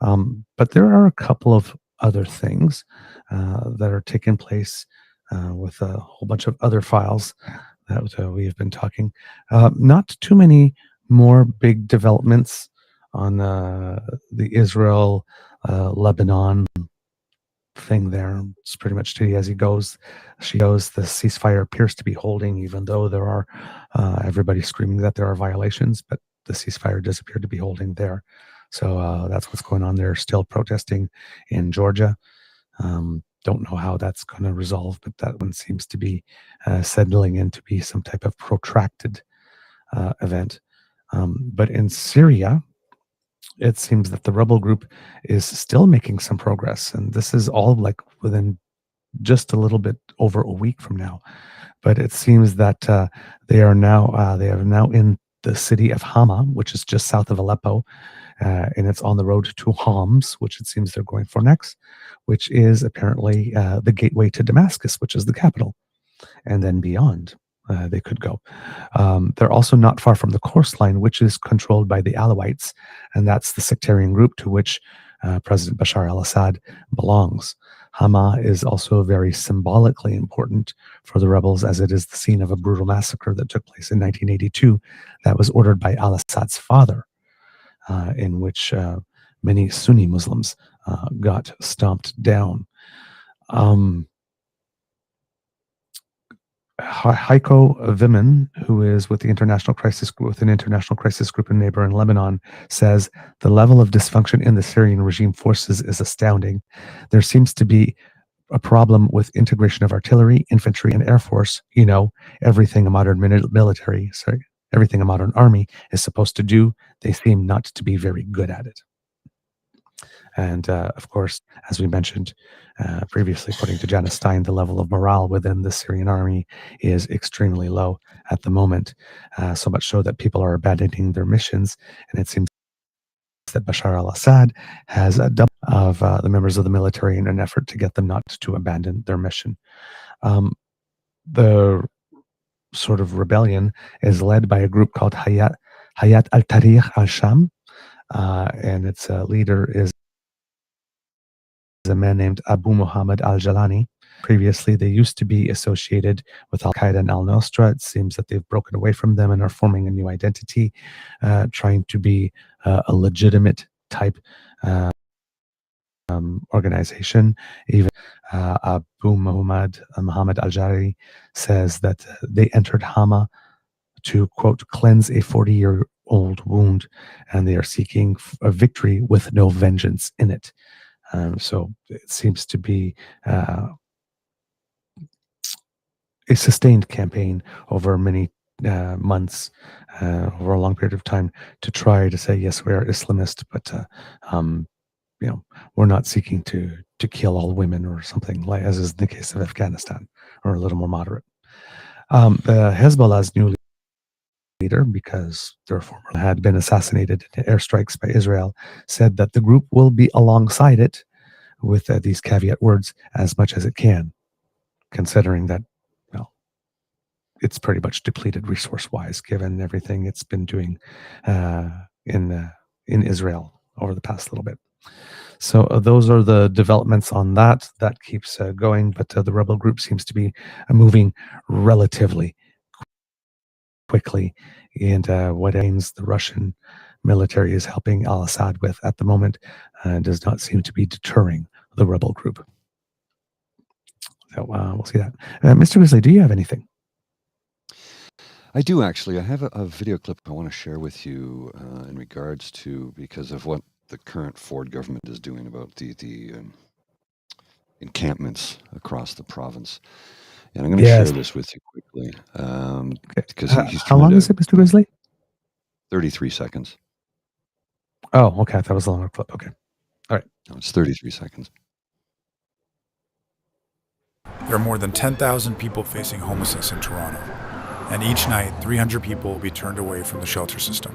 S2: But there are a couple of other things that are taking place with a whole bunch of other files that we have been talking. Not too many more big developments on the Israel Lebanon thing there. It's pretty much steady as he goes. She goes. The ceasefire appears to be holding, even though there are everybody screaming that there are violations, but the ceasefire does appear to be holding there. So that's what's going on there. Still protesting in Georgia. Don't know how that's going to resolve, but that one seems to be settling in to be some type of protracted event. But in Syria, it seems that the rebel group is still making some progress, and this is all like within just a little bit over a week from now. But it seems that they are now in the city of Hama, which is just south of Aleppo, and it's on the road to Homs, which it seems they're going for next, which is apparently the gateway to Damascus, which is the capital, and then beyond. They could go. They're also not far from the coastline, which is controlled by the Alawites, and that's the sectarian group to which President Bashar al-Assad belongs. Hama is also very symbolically important for the rebels, as it is the scene of a brutal massacre that took place in 1982 that was ordered by al-Assad's father, in which many Sunni Muslims got stomped down. Heiko Vimin, who is with the International Crisis Group, with an international crisis group and neighbor in Lebanon, says the level of dysfunction in the Syrian regime forces is astounding. There seems to be a problem with integration of artillery, infantry, and air force. You know, everything a modern everything a modern army is supposed to do. They seem not to be very good at it. And of course, as we mentioned previously, according to Janice Stein, the level of morale within the Syrian army is extremely low at the moment, so much so that people are abandoning their missions. And it seems that Bashar al-Assad has a double of the members of the military in an effort to get them not to abandon their mission. The sort of rebellion is led by a group called Hayat al-Tahrir al-Sham, and its leader is a man named Abu Muhammad al-Jalani. Previously, they used to be associated with Al-Qaeda and Al-Nusra. It seems that they've broken away from them and are forming a new identity, trying to be a legitimate type organization. Even Abu Muhammad al-Jari says that they entered Hama to, quote, cleanse a 40-year-old wound, and they are seeking a victory with no vengeance in it. So it seems to be a sustained campaign over many months, over a long period of time, to try to say, yes, we are Islamist, but we're not seeking to kill all women or something, like as is the case of Afghanistan, or a little more moderate. Hezbollah's new leader, because their former had been assassinated in airstrikes by Israel, said that the group will be alongside it with these caveat words as much as it can, considering that, well, it's pretty much depleted resource-wise, given everything it's been doing in Israel over the past little bit. So those are the developments on that. That keeps going, but the rebel group seems to be moving relatively quickly, and what aims the Russian military is helping al-Assad with at the moment does not seem to be deterring the rebel group. So we'll see that. Mr. Grizzly, do you have anything?
S3: I do actually. I have a video clip I want to share with you in regards to, because of what the current Ford government is doing about the encampments across the province. And I'm going to share this with you quickly because he's
S2: how long is it, Mr. Grizzly?
S3: 33 seconds.
S2: Oh, okay. I thought it was a longer clip. Okay. All right.
S3: No, it's 33 seconds.
S6: There are more than 10,000 people facing homelessness in Toronto, and each night 300 people will be turned away from the shelter system.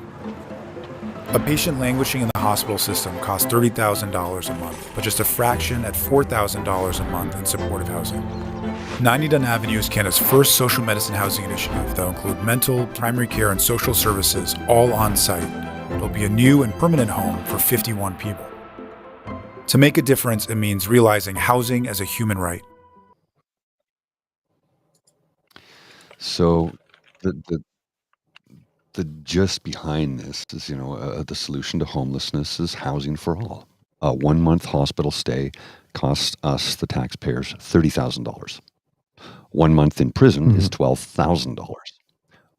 S6: A patient languishing in the hospital system costs $30,000 a month, but just a fraction at $4,000 a month in supportive housing. 90 Dunn Avenue is Canada's first social medicine housing initiative that will include mental, primary care, and social services all on site. It'll be a new and permanent home for 51 people. To make a difference, it means realizing housing as a human right.
S3: So the just behind this is, the solution to homelessness is housing for all. A 1 month hospital stay costs us, the taxpayers, $30,000. 1 month in prison is $12,000.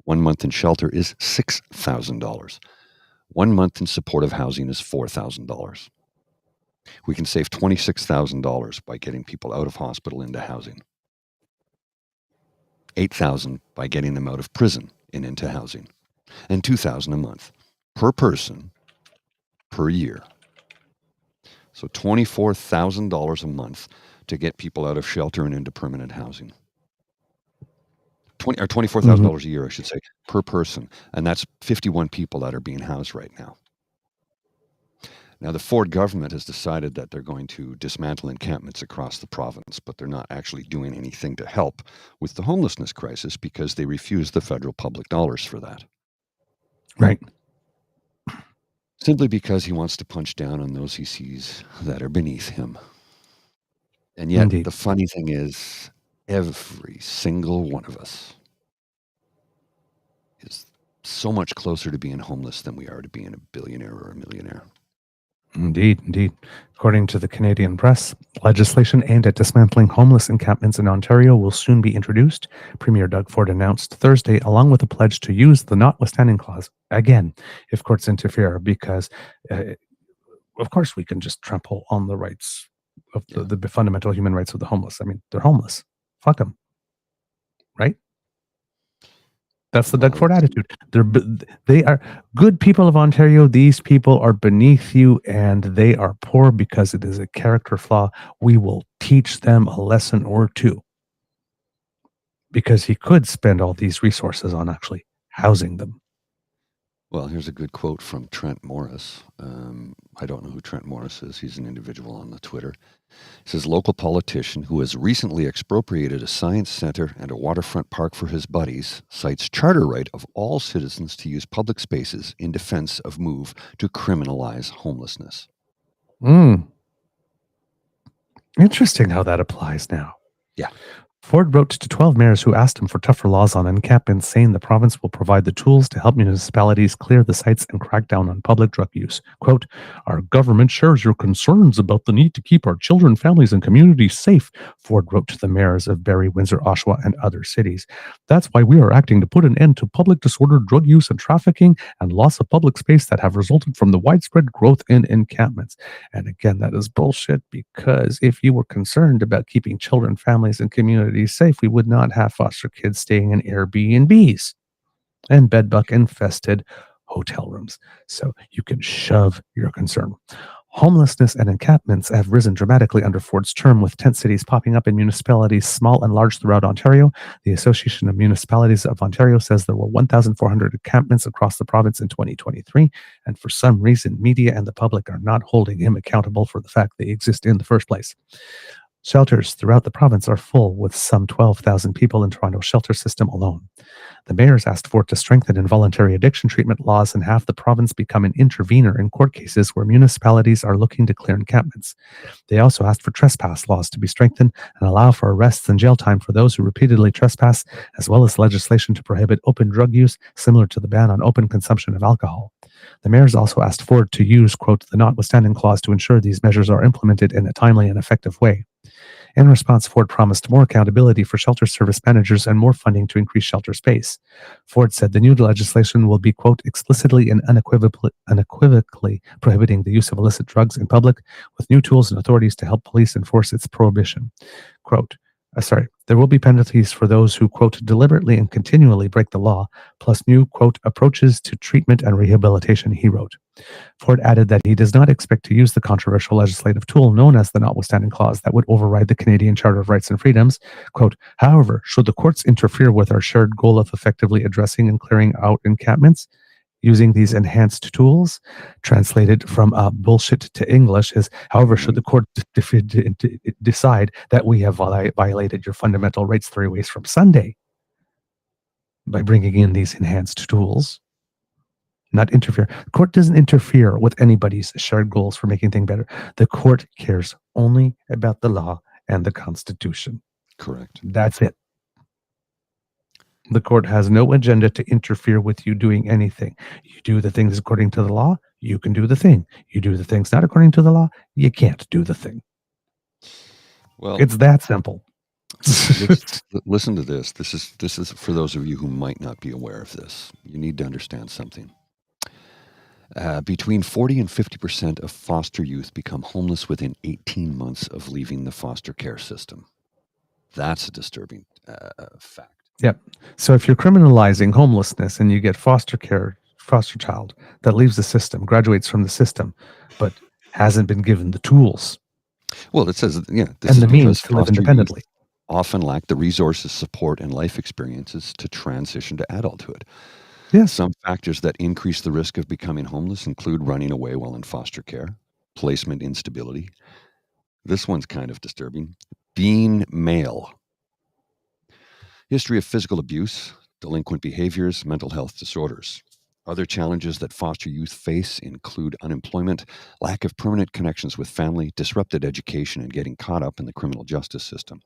S3: 1 month in shelter is $6,000. 1 month in supportive housing is $4,000. We can save $26,000 by getting people out of hospital into housing. $8,000 by getting them out of prison and into housing, and $2,000 a month per person per year. So $24,000 a month to get people out of shelter and into permanent housing. $24,000 a year, I should say, per person, and that's 51 people that are being housed right now. Now, the Ford government has decided that they're going to dismantle encampments across the province, but they're not actually doing anything to help with the homelessness crisis because they refuse the federal public dollars for that.
S2: Right.
S3: Simply because he wants to punch down on those he sees that are beneath him. And yet, the funny thing is, every single one of us is so much closer to being homeless than we are to being a billionaire or a millionaire.
S2: Indeed. According to the Canadian press, legislation aimed at dismantling homeless encampments in Ontario will soon be introduced. Premier Doug Ford announced Thursday, along with a pledge to use the notwithstanding clause again if courts interfere, because, of course, we can just trample on the rights of the fundamental human rights of the homeless. I mean, they're homeless. Fuck them. Right? That's the Doug Ford attitude. They are good people of Ontario. These people are beneath you, and they are poor because it is a character flaw. We will teach them a lesson or two. Because he could spend all these resources on actually housing them.
S3: Well, here's a good quote from Trent Morris. I don't know who Trent Morris is. He's an individual on the Twitter. He says, local politician who has recently expropriated a science center and a waterfront park for his buddies cites charter right of all citizens to use public spaces in defense of move to criminalize homelessness.
S2: Interesting how that applies now.
S3: Yeah.
S2: Ford wrote to 12 mayors who asked him for tougher laws on encampments, saying the province will provide the tools to help municipalities clear the sites and crack down on public drug use. Quote, our government shares your concerns about the need to keep our children, families, and communities safe, Ford wrote to the mayors of Barrie, Windsor, Oshawa, and other cities. That's why we are acting to put an end to public disorder, drug use, and trafficking, and loss of public space that have resulted from the widespread growth in encampments. And again, that is bullshit, because if you were concerned about keeping children, families, and communities safe, we would not have foster kids staying in Airbnbs and bedbug infested hotel rooms. So you can shove your concern. Homelessness and encampments have risen dramatically under Ford's term, with tent cities popping up in municipalities small and large throughout Ontario. The Association of Municipalities of Ontario says there were 1,400 encampments across the province in 2023, and for some reason, media and the public are not holding him accountable for the fact they exist in the first place. Shelters throughout the province are full, with some 12,000 people in Toronto's shelter system alone. The mayors asked Ford to strengthen involuntary addiction treatment laws and have the province become an intervener in court cases where municipalities are looking to clear encampments. They also asked for trespass laws to be strengthened and allow for arrests and jail time for those who repeatedly trespass, as well as legislation to prohibit open drug use, similar to the ban on open consumption of alcohol. The mayors also asked Ford to use, quote, the notwithstanding clause to ensure these measures are implemented in a timely and effective way. In response, Ford promised more accountability for shelter service managers and more funding to increase shelter space. Ford said the new legislation will be, quote, explicitly and unequivocally prohibiting the use of illicit drugs in public, with new tools and authorities to help police enforce its prohibition. Quote, there will be penalties for those who, quote, deliberately and continually break the law, plus new, quote, approaches to treatment and rehabilitation, he wrote. Ford added that he does not expect to use the controversial legislative tool known as the Notwithstanding Clause that would override the Canadian Charter of Rights and Freedoms. Quote, however, should the courts interfere with our shared goal of effectively addressing and clearing out encampments, using these enhanced tools, translated from bullshit to English, is, however, should the court decide that we have violated your fundamental rights 3 ways from Sunday by bringing in these enhanced tools, not interfere. The court doesn't interfere with anybody's shared goals for making things better. The court cares only about the law and the Constitution.
S3: Correct.
S2: That's it. The court has no agenda to interfere with you doing anything. You do the things according to the law, you can do the thing. You do the things not according to the law, you can't do the thing.
S3: Well,
S2: it's that simple.
S3: Listen to this. This is for those of you who might not be aware of this. You need to understand something. Between 40 and 50% of foster youth become homeless within 18 months of leaving the foster care system. That's a disturbing fact.
S2: Yep. So if you're criminalizing homelessness and you get foster child that leaves the system, graduates from the system, but hasn't been given the tools.
S3: Well, it says, yeah,
S2: and the means to live independently.
S3: Often lack the resources, support, and life experiences to transition to adulthood.
S2: Yes.
S3: Some factors that increase the risk of becoming homeless include running away while in foster care, placement instability. This one's kind of disturbing. Being male. History of physical abuse, delinquent behaviors, mental health disorders. Other challenges that foster youth face include unemployment, lack of permanent connections with family, disrupted education, and getting caught up in the criminal justice system.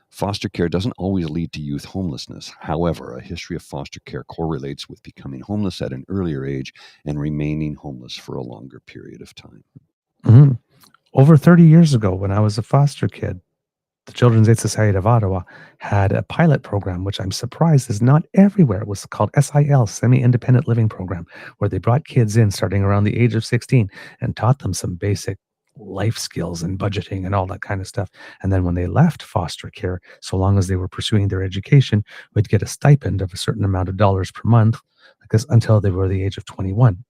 S3: Foster care doesn't always lead to youth homelessness. However, a history of foster care correlates with becoming homeless at an earlier age and remaining homeless for a longer period of time.
S2: Mm-hmm. Over 30 years ago, when I was a foster kid, the Children's Aid Society of Ottawa had a pilot program, which I'm surprised is not everywhere. It was called SIL, Semi-Independent Living Program, where they brought kids in starting around the age of 16 and taught them some basic life skills and budgeting and all that kind of stuff. And then when they left foster care, so long as they were pursuing their education, would get a stipend of a certain amount of dollars per month, because until they were the age of 21.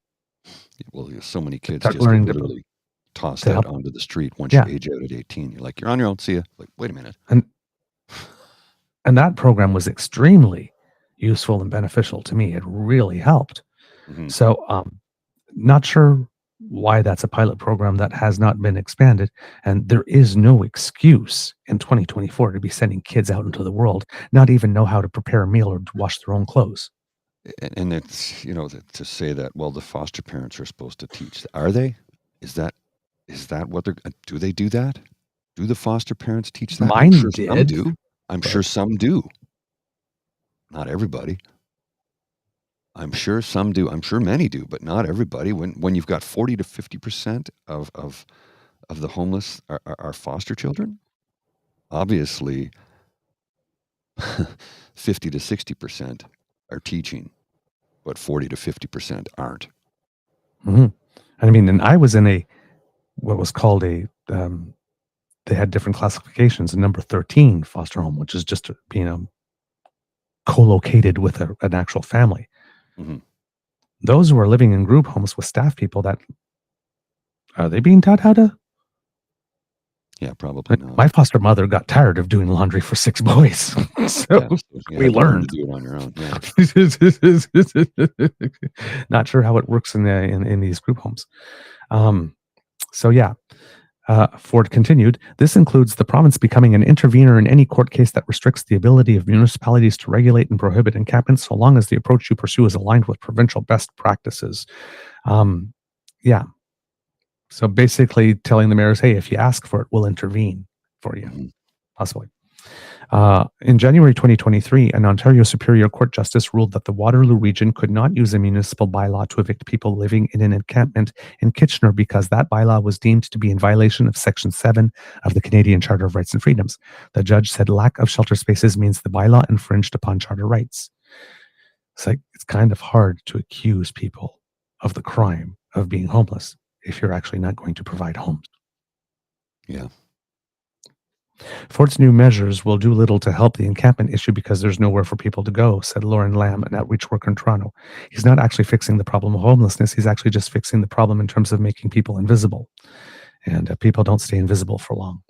S3: Well, so many kids just literally tossed out onto the street once you age out at 18. You're like, you're on your own, see ya. Like, wait a minute.
S2: And that program was extremely useful and beneficial to me. It really helped. Mm-hmm. So not sure why that's a pilot program that has not been expanded. And there is no excuse in 2024 to be sending kids out into the world, not even know how to prepare a meal or to wash their own clothes.
S3: And it's, to say that, well, the foster parents are supposed to teach. Are they? Is that what do they do that? Do the foster parents teach that?
S2: Mine did.
S3: Some do. I'm sure some do. Not everybody. I'm sure some do. I'm sure many do, but not everybody. When you've got 40 to 50% of the homeless are foster children, obviously 50 to 60% are teaching, but 40 to 50% aren't.
S2: Mm-hmm. I mean, and I was in what was called they had different classifications. Number 13 foster home, which is just co-located with an actual family. Mm-hmm. Those who are living in group homes with staff people, are they being taught how to?
S3: Yeah, probably not.
S2: My foster mother got tired of doing laundry for 6 boys, so we learned
S3: to do it on your own.
S2: Yeah. Not sure how it works in these group homes. Ford continued, this includes the province becoming an intervener in any court case that restricts the ability of municipalities to regulate and prohibit encampments so long as the approach you pursue is aligned with provincial best practices. So basically telling the mayors, hey, if you ask for it, we'll intervene for you, possibly. In January 2023, an Ontario Superior Court justice ruled that the Waterloo region could not use a municipal bylaw to evict people living in an encampment in Kitchener because that bylaw was deemed to be in violation of Section 7 of the Canadian Charter of Rights and Freedoms. The judge said lack of shelter spaces means the bylaw infringed upon charter rights. It's kind of hard to accuse people of the crime of being homeless if you're actually not going to provide homes.
S3: Yeah.
S2: Ford's new measures will do little to help the encampment issue because there's nowhere for people to go, said Lauren Lamb, an outreach worker in Toronto. He's not actually fixing the problem of homelessness. He's actually just fixing the problem in terms of making people invisible. And people don't stay invisible for long.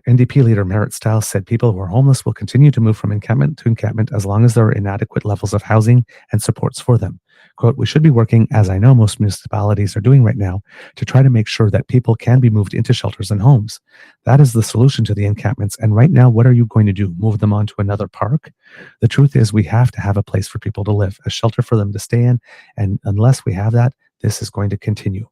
S2: NDP leader Merritt Stiles said people who are homeless will continue to move from encampment to encampment as long as there are inadequate levels of housing and supports for them. Quote, we should be working, as I know most municipalities are doing right now, to try to make sure that people can be moved into shelters and homes. That is the solution to the encampments. And right now, what are you going to do? Move them onto another park? The truth is we have to have a place for people to live, a shelter for them to stay in. And unless we have that, this is going to continue.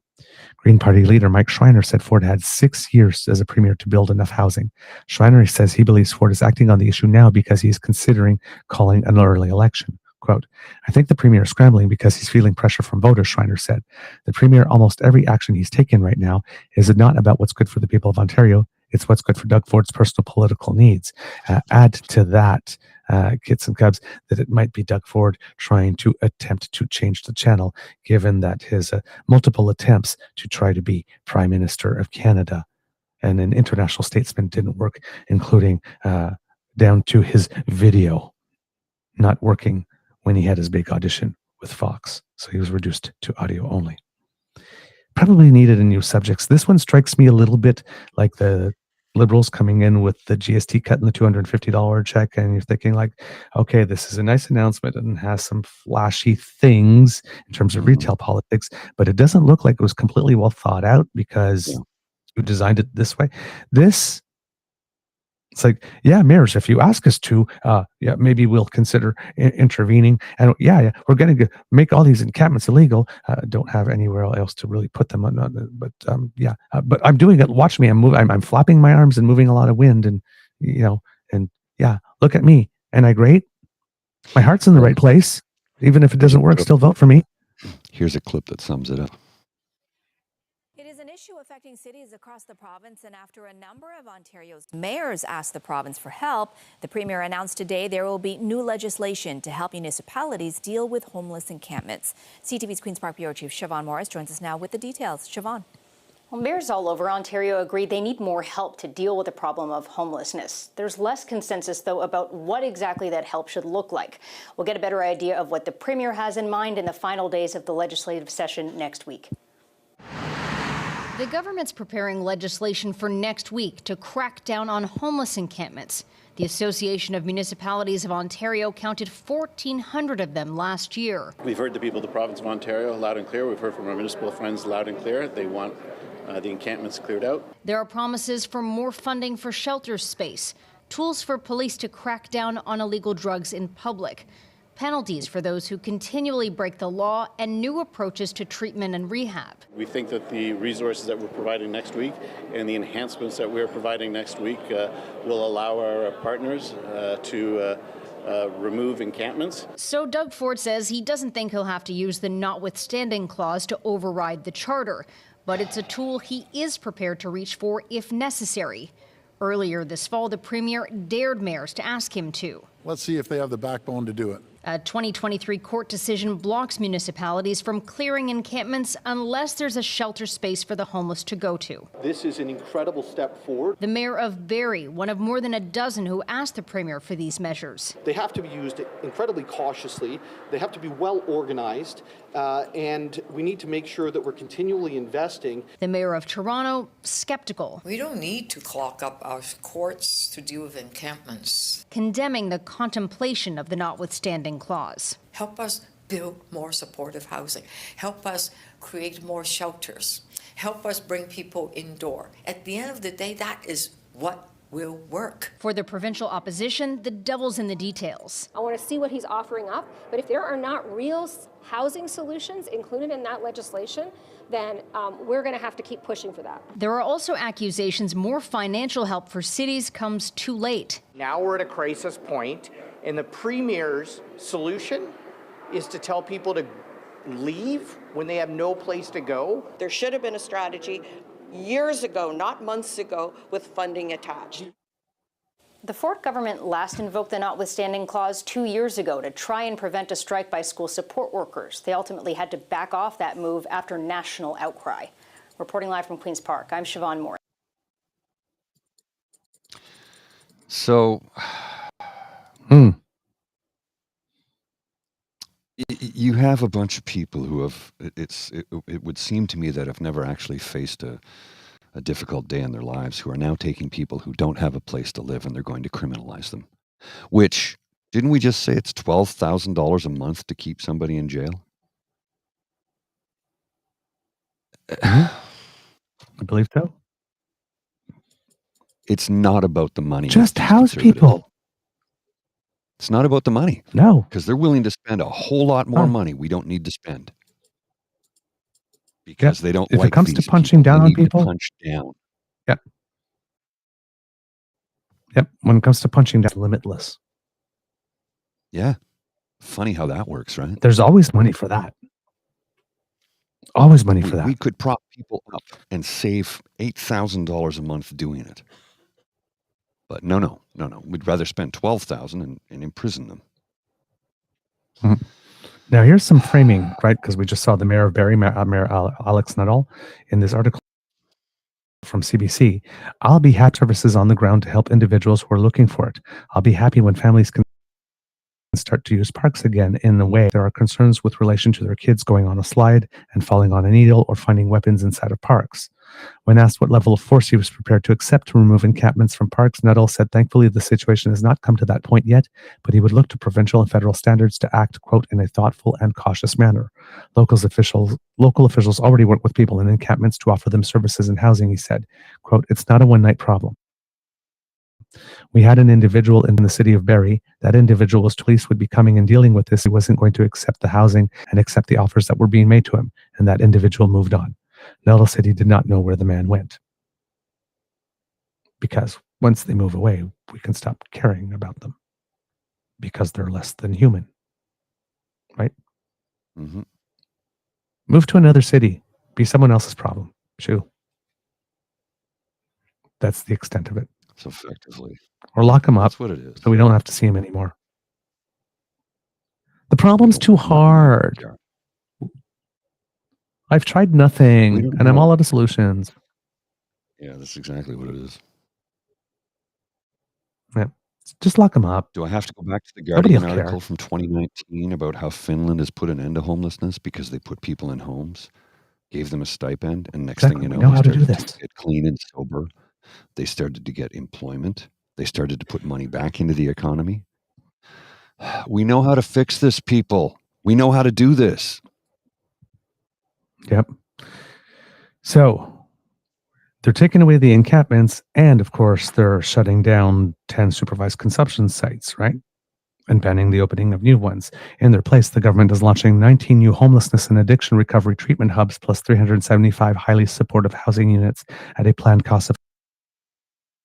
S2: Green Party leader Mike Schreiner said Ford had 6 years as a premier to build enough housing. Schreiner says he believes Ford is acting on the issue now because he is considering calling an early election. Quote, I think the premier is scrambling because he's feeling pressure from voters, Schreiner said. The premier, almost every action he's taken right now is not about what's good for the people of Ontario. It's what's good for Doug Ford's personal political needs. Add to that, kids and cubs, that it might be Doug Ford trying to attempt to change the channel, given that his multiple attempts to try to be Prime Minister of Canada and an international statesman didn't work, including down to his video not working when he had his big audition with Fox. So he was reduced to audio only. Probably needed a new subjects. This one strikes me a little bit like the Liberals coming in with the GST cut and the $250 check, and you're thinking like, okay, this is a nice announcement and has some flashy things in terms of retail politics, but it doesn't look like it was completely well thought out because you designed it this way. It's like, yeah, mayors, if you ask us to, maybe we'll consider intervening. And we're going to make all these encampments illegal. Don't have anywhere else to really put them on. But I'm doing it. Watch me. I'm flapping my arms and moving a lot of wind. And, look at me. And I great. My heart's in the right place. Even if it doesn't work, still vote for me.
S3: Here's a clip that sums it up.
S7: It is an issue affecting cities across the province, and after a number of Ontario's mayors asked the province for help, the premier announced today there will be new legislation to help municipalities deal with homeless encampments. CTV's Queen's Park Bureau Chief Siobhan Morris joins us now with the details. Siobhan.
S8: Well, mayors all over Ontario agree they need more help to deal with the problem of homelessness. There's less consensus, though, about what exactly that help should look like. We'll get a better idea of what the premier has in mind in the final days of the legislative session next week.
S9: The government's preparing legislation for next week to crack down on homeless encampments. The Association of Municipalities of Ontario counted 1,400 of them last year.
S10: We've heard the people of the province of Ontario loud and clear. We've heard from our municipal friends loud and clear. They want the encampments cleared out.
S9: There are promises for more funding for shelter space, tools for police to crack down on illegal drugs in public, penalties for those who continually break the law, and new approaches to treatment and rehab.
S10: We think that the resources that we're providing next week and the enhancements that we're providing next week will allow our partners to remove encampments.
S9: So Doug Ford says he doesn't think he'll have to use the notwithstanding clause to override the charter, but it's a tool he is prepared to reach for if necessary. Earlier this fall, the premier dared mayors to ask him to.
S11: Let's see if they have the backbone to do it.
S9: A 2023 court decision blocks municipalities from clearing encampments unless there's a shelter space for the homeless to go to.
S12: This is an incredible step forward.
S9: The mayor of Barrie, one of more than a dozen who asked the premier for these measures.
S12: They have to be used incredibly cautiously. They have to be well organized. And we need to make sure that we're continually investing.
S9: The mayor of Toronto, skeptical.
S13: We don't need to clog up our courts to deal with encampments.
S9: Condemning the contemplation of the notwithstanding clause.
S13: Help us build more supportive housing. Help us create more shelters. Help us bring people indoor. At the end of the day, that is what will work.
S9: For the provincial opposition, the devil's in the details.
S14: I want to see what he's offering up, but if there are not real housing solutions included in that legislation, then we're going to have to keep pushing for that.
S9: There are also accusations more financial help for cities comes too late.
S15: Now we're at a crisis point, and the Premier's solution is to tell people to leave when they have no place to go.
S16: There should have been a strategy years ago, not months ago, with funding attached.
S8: The Ford government last invoked the notwithstanding clause 2 years ago to try and prevent a strike by school support workers. They ultimately had to back off that move after national outcry. Reporting live from Queen's Park, I'm Siobhan Moore.
S3: So, you have a bunch of people who have, it would seem to me that have never actually faced a difficult day in their lives, who are now taking people who don't have a place to live and they're going to criminalize them. Which, didn't we just say it's $12,000 a month to keep somebody in jail?
S2: I believe so.
S3: It's not about the money.
S2: Just house people.
S3: It's not about the money.
S2: No.
S3: Because they're willing to spend a whole lot more money we don't need to spend. Because they don't
S2: if
S3: like
S2: it comes to
S3: these
S2: punching
S3: people.
S2: down
S3: They
S2: on
S3: need to
S2: people.
S3: punch down.
S2: Yep. Yep. When it comes to punching down, limitless.
S3: Yeah. Funny how that works, right?
S2: There's always money for that. Always money for that.
S3: We could prop people up and save $8,000 a month doing it. But no. We'd rather spend $12,000 and imprison them.
S2: Mm-hmm. Now, here's some framing, right? Because we just saw the mayor of Barrie, Mayor Alex Nuttall, in this article from CBC. I'll be happy services on the ground to help individuals who are looking for it. I'll be happy when families can start to use parks again in a way. There are concerns with relation to their kids going on a slide and falling on a needle or finding weapons inside of parks. When asked what level of force he was prepared to accept to remove encampments from parks, Nuttall said, thankfully, the situation has not come to that point yet, but he would look to provincial and federal standards to act, quote, in a thoughtful and cautious manner. Local officials already work with people in encampments to offer them services and housing, he said. Quote, it's not a one-night problem. We had an individual in the city of Barrie. That individual was police would be coming and dealing with this. He wasn't going to accept the housing and accept the offers that were being made to him. And that individual moved on. Nuttall said he did not know where the man went. Because once they move away, we can stop caring about them. Because they're less than human. Right?
S3: Mm-hmm.
S2: Move to another city. Be someone else's problem. Shoo. That's the extent of it.
S3: So effectively.
S2: Or lock them up.
S3: That's what it is.
S2: So we don't have to see him anymore. The problem's too hard. I've tried nothing, and I'm all out of solutions.
S3: Yeah, that's exactly what it is.
S2: Yeah. Just lock them up.
S3: Do I have to go back to the
S2: Nobody
S3: Guardian
S2: will
S3: article
S2: care.
S3: from 2019 about how Finland has put an end to homelessness because they put people in homes, gave them a stipend, and next thing you know,
S2: We know how to
S3: they
S2: do
S3: started
S2: this.
S3: to get clean and sober. They started to get employment. They started to put money back into the economy. We know how to fix this, people. We know how to do this.
S2: Yep. So they're taking away the encampments, and of course, they're shutting down 10 supervised consumption sites, right? And banning the opening of new ones. In their place, the government is launching 19 new homelessness and addiction recovery treatment hubs, plus 375 highly supportive housing units at a planned cost of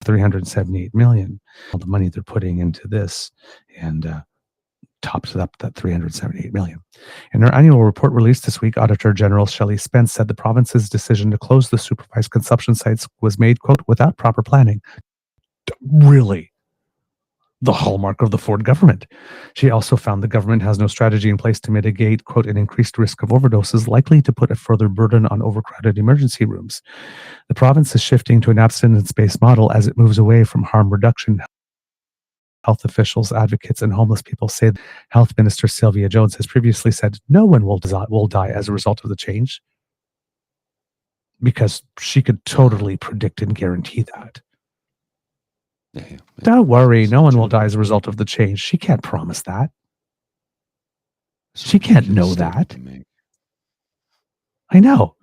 S2: $378 million. All the money they're putting into this, and tops up that $378 million. In her annual report released this week, Auditor General Shelley Spence said the province's decision to close the supervised consumption sites was made, quote, without proper planning. Really? The hallmark of the Ford government. She also found the government has no strategy in place to mitigate, quote, an increased risk of overdoses likely to put a further burden on overcrowded emergency rooms. The province is shifting to an abstinence-based model as it moves away from harm reduction. Health officials, advocates, and homeless people say Health Minister Sylvia Jones has previously said no one will die as a result of the change, because she could totally predict and guarantee that.
S3: Yeah.
S2: Don't worry, no one will die as a result of the change. She can't promise that. She can't know that. I know.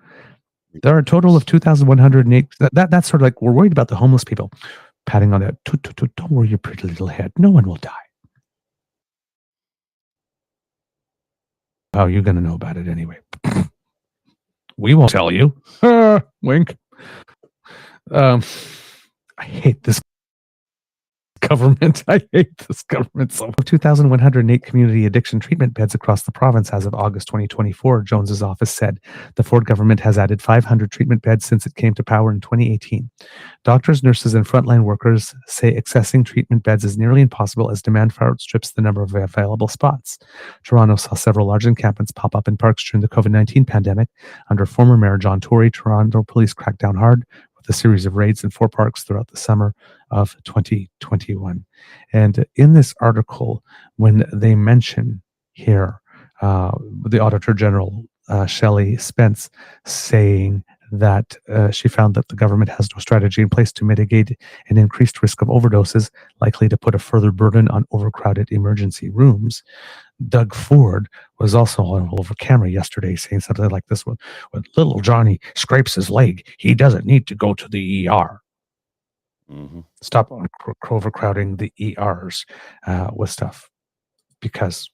S2: There are a total of 2,108. That's sort of like, we're worried about the homeless people. patting on that. Don't worry your pretty little head. No one will die. How are you going to know about it anyway? We won't tell you. Wink. I hate this government. I hate this government so much. 2,108 community addiction treatment beds across the province as of August 2024, Jones's office said. The Ford government has added 500 treatment beds since it came to power in 2018. Doctors, nurses, and frontline workers say accessing treatment beds is nearly impossible as demand far outstrips the number of available spots. Toronto saw several large encampments pop up in parks during the COVID-19 pandemic. Under former Mayor John Tory, Toronto police cracked down hard with a series of raids in 4 parks throughout the summer of 2021. And in this article, when they mention here the Auditor General, Shelley Spence, saying that she found that the government has no strategy in place to mitigate an increased risk of overdoses, likely to put a further burden on overcrowded emergency rooms. Doug Ford was also all over camera yesterday saying something like this: when little Johnny scrapes his leg, he doesn't need to go to the ER.
S3: Mm-hmm.
S2: Stop overcrowding the ERs with stuff. Because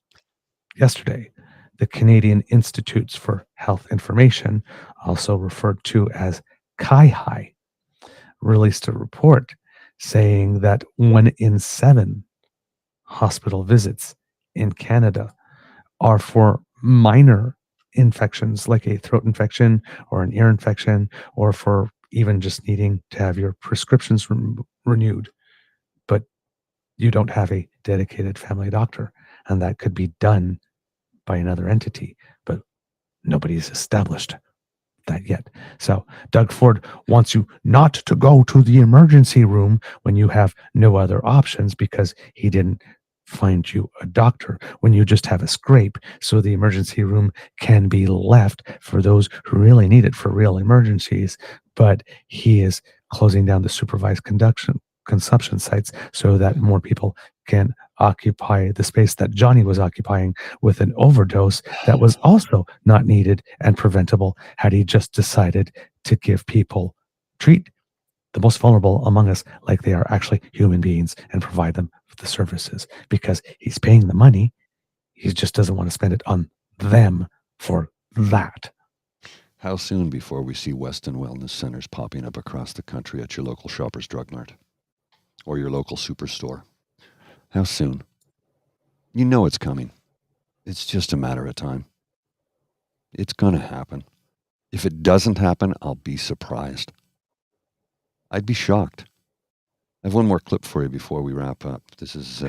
S2: yesterday, the Canadian Institutes for Health Information, also referred to as CIHI, released a report saying that 1 in 7 hospital visits in Canada are for minor infections like a throat infection or an ear infection, or for even just needing to have your prescriptions renewed. But you don't have a dedicated family doctor, and that could be done by another entity, but nobody's established that yet. So Doug Ford wants you not to go to the emergency room when you have no other options because he didn't find you a doctor, when you just have a scrape, so the emergency room can be left for those who really need it for real emergencies. But he is closing down the supervised consumption sites so that more people can occupy the space that Johnny was occupying with an overdose that was also not needed and preventable had he just decided to give people, treat the most vulnerable among us like they are actually human beings and provide them with the services, because he's paying the money. He just doesn't want to spend it on them for that.
S3: How soon before we see Weston Wellness Centers popping up across the country at your local Shoppers Drug Mart or your local superstore? How soon? You know it's coming. It's just a matter of time. It's going to happen. If it doesn't happen, I'll be surprised. I'd be shocked. I have one more clip for you before we wrap up. This is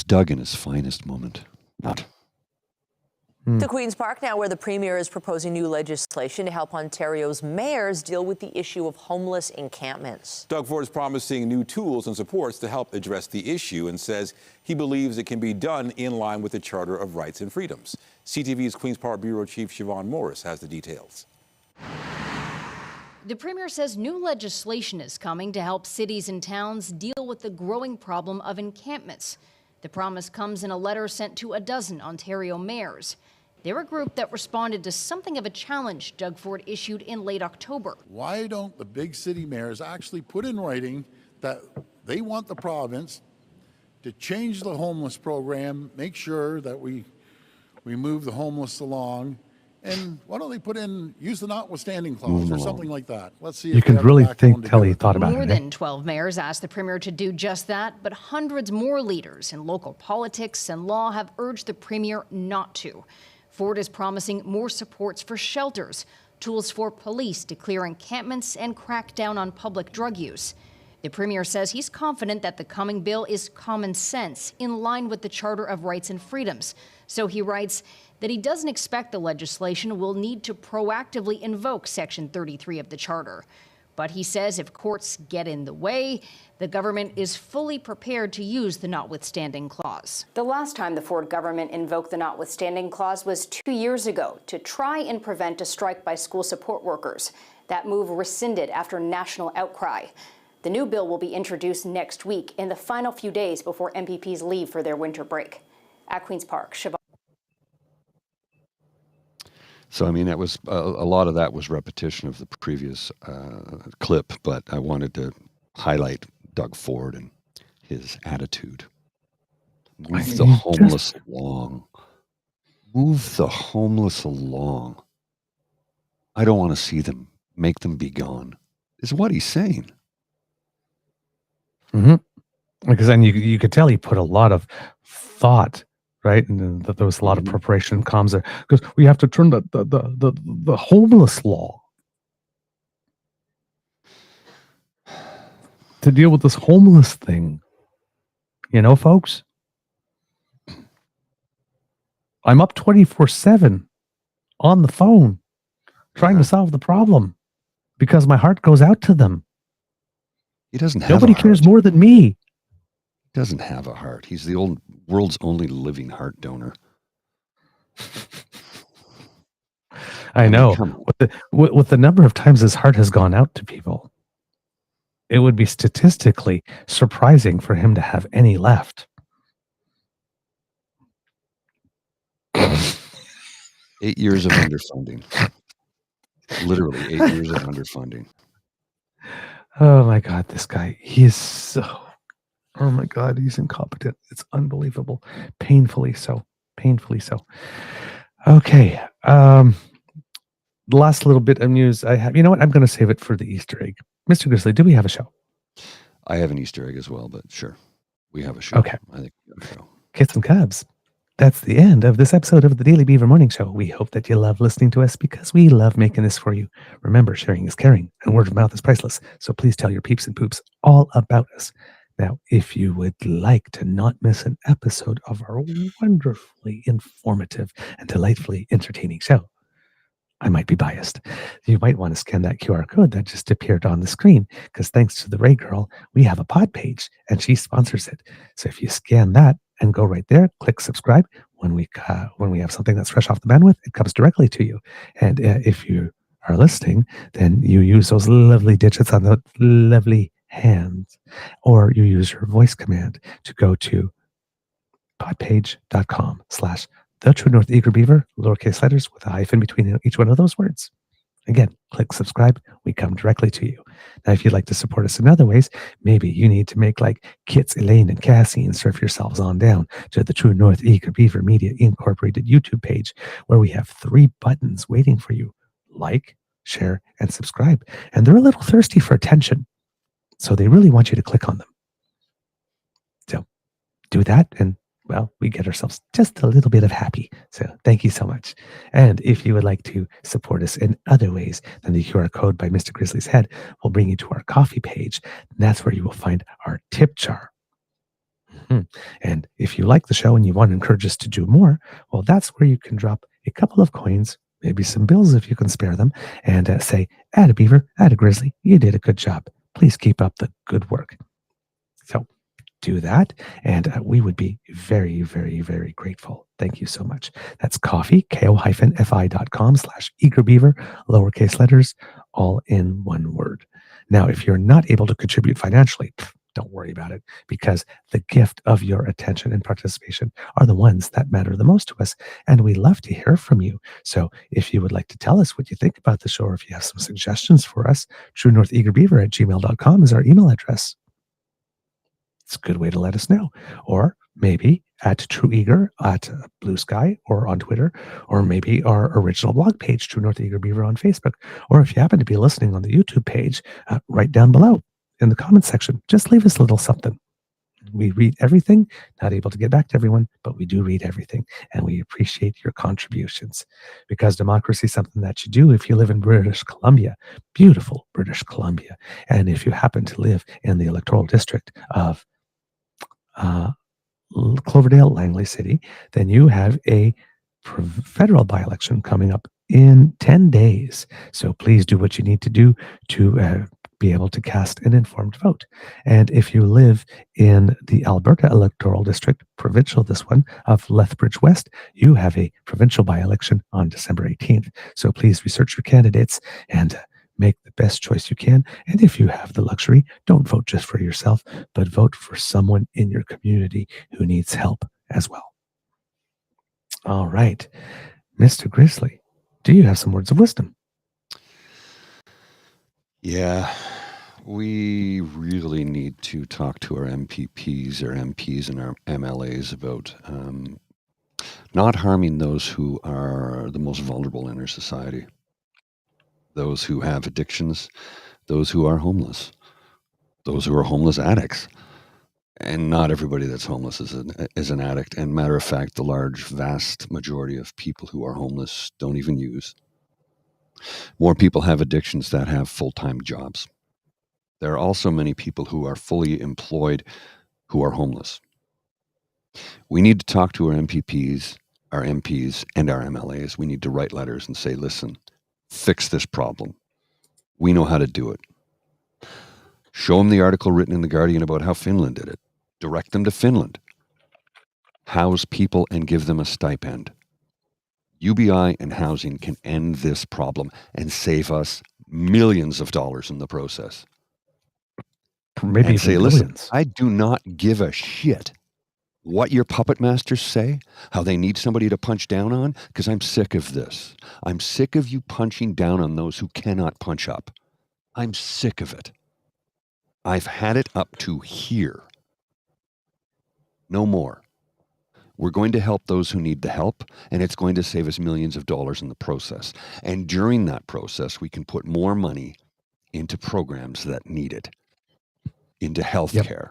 S3: Doug in his finest moment. Not.
S17: To Queen's Park now, where the Premier is proposing new legislation to help Ontario's mayors deal with the issue of homeless encampments.
S18: Doug Ford is promising new tools and supports to help address the issue and says he believes it can be done in line with the Charter of Rights and Freedoms. CTV's Queen's Park Bureau Chief Siobhan Morris has the details.
S9: The Premier says new legislation is coming to help cities and towns deal with the growing problem of encampments. The promise comes in a letter sent to a dozen Ontario mayors. They're a group that responded to something of a challenge Doug Ford issued in late October.
S11: Why don't the big city mayors actually put in writing that they want the province to change the homeless program, make sure that we move the homeless along, and why don't they put in, use the notwithstanding clause or something like that? Let's see.
S2: You can really tell he thought about it.
S9: More than 12 mayors asked the Premier to do just that, but hundreds more leaders in local politics and law have urged the Premier not to. Ford is promising more supports for shelters, tools for police to clear encampments and crack down on public drug use. The Premier says he's confident that the coming bill is common sense, in line with the Charter of Rights and Freedoms. So he writes that he doesn't expect the legislation will need to proactively invoke Section 33 of the Charter. But he says if courts get in the way, the government is fully prepared to use the notwithstanding clause.
S8: The last time the Ford government invoked the notwithstanding clause was 2 years ago to try and prevent a strike by school support workers. That move rescinded after national outcry. The new bill will be introduced next week in the final few days before MPPs leave for their winter break. At Queen's Park, Siobhan.
S3: So, I mean, that was a lot of that was repetition of the previous clip, but I wanted to highlight Doug Ford and his attitude. Move the homeless along. Move the homeless along. I don't want to see them. Make them be gone, is what he's saying.
S2: Mm-hmm. Because then you could tell he put a lot of thought, right? And that there was a lot of preparation and comms there. Because we have to turn the homeless law to deal with this homeless thing. You know, folks? I'm up 24/7 on the phone trying to solve the problem because my heart goes out to them.
S3: He doesn't have
S2: Nobody cares more than me.
S3: He doesn't have a heart. He's the world's only living heart donor.
S2: I know. With the number of times his heart has gone out to people, it would be statistically surprising for him to have any left.
S3: 8 years of underfunding. Literally 8 years of underfunding.
S2: Oh my God, this guy, he is so, oh my God, he's incompetent. It's unbelievable. Painfully so. Painfully so. Okay. The last little bit of news I have, you know what? I'm going to save it for the Easter egg. Mr. Grizzly, do we have a show?
S3: I have an Easter egg as well, but sure. We have a show.
S2: Okay.
S3: I think we have a show.
S2: Kids and Cubs. That's the end of this episode of the Daily Beaver Morning Show. We hope that you love listening to us because we love making this for you. Remember, sharing is caring and word of mouth is priceless. So please tell your peeps and poops all about us. Now, if you would like to not miss an episode of our wonderfully informative and delightfully entertaining show, I might be biased. You might want to scan that QR code that just appeared on the screen because thanks to the Ray Girl, we have a pod page and she sponsors it. So if you scan that and go right there, click subscribe. When we have something that's fresh off the bandwidth, it comes directly to you. And if you are listening, then you use those lovely digits on the lovely hands, or you use your voice command to go to podpage.com/The True North Eager Beaver, lowercase letters with a hyphen between each one of those words. Again, click subscribe. We come directly to you. Now, if you'd like to support us in other ways, maybe you need to make like Kits, Helene, and Cassie and surf yourselves on down to the True North Eager Beaver Media Incorporated YouTube page, where we have 3 buttons waiting for you. Like, share, and subscribe. And they're a little thirsty for attention, so they really want you to click on them. So do that, and well, we get ourselves just a little bit of happy. So thank you so much. And if you would like to support us in other ways than the QR code by Mr. Grizzly's head, we'll bring you to our coffee page. And that's where you will find our tip jar. And if you like the show and you want to encourage us to do more, well, that's where you can drop a couple of coins, maybe some bills if you can spare them, and say, add a Beaver, add a Grizzly, you did a good job. Please keep up the good work. So do that, and we would be very, very, very grateful. Thank you so much. That's coffee, ko-fi.com/eagerbeaver, lowercase letters, all in one word. Now, if you're not able to contribute financially, don't worry about it, because the gift of your attention and participation are the ones that matter the most to us, and we love to hear from you. So if you would like to tell us what you think about the show, or if you have some suggestions for us, truenortheagerbeaver@gmail.com is our email address. It's a good way to let us know. Or maybe at TrueEager at Blue Sky or on Twitter, or maybe our original blog page, True North Eager Beaver on Facebook. Or if you happen to be listening on the YouTube page, right down below in the comments section, just leave us a little something. We read everything, not able to get back to everyone, but we do read everything, and we appreciate your contributions, because democracy is something that you do if you live in British Columbia, beautiful British Columbia. And if you happen to live in the electoral district of Cloverdale, Langley City, then you have a federal by-election coming up in 10 days. So please do what you need to do to be able to cast an informed vote. And if you live in the Alberta electoral district, provincial this one, of Lethbridge West, you have a provincial by-election on December 18th. So please research your candidates and make the best choice you can. And if you have the luxury, don't vote just for yourself, but vote for someone in your community who needs help as well. All right, Mr. Grizzly, do you have some words of wisdom?
S3: Yeah, we really need to talk to our MPPs, our MPs, and our MLAs about not harming those who are the most vulnerable in our society. Those who have addictions, those who are homeless, those who are homeless addicts. And not everybody that's homeless is an addict. And matter of fact, the large, vast majority of people who are homeless don't even use. More people have addictions that have full-time jobs. There are also many people who are fully employed who are homeless. We need to talk to our MPPs, our MPs, and our MLAs. We need to write letters and say, listen, fix this problem. We know how to do it. Show them the article written in The Guardian about how Finland did it. Direct them to Finland. House people and give them a stipend. UBI and housing can end this problem and save us millions of dollars in the process.
S2: Maybe
S3: and
S2: even
S3: say, listen,
S2: billions.
S3: I do not give a shit what your puppet masters say, how they need somebody to punch down on, because I'm sick of this. I'm sick of you punching down on those who cannot punch up. I'm sick of it. I've had it up to here. No more. We're going to help those who need the help, and it's going to save us millions of dollars in the process. And during that process, we can put more money into programs that need it, into healthcare,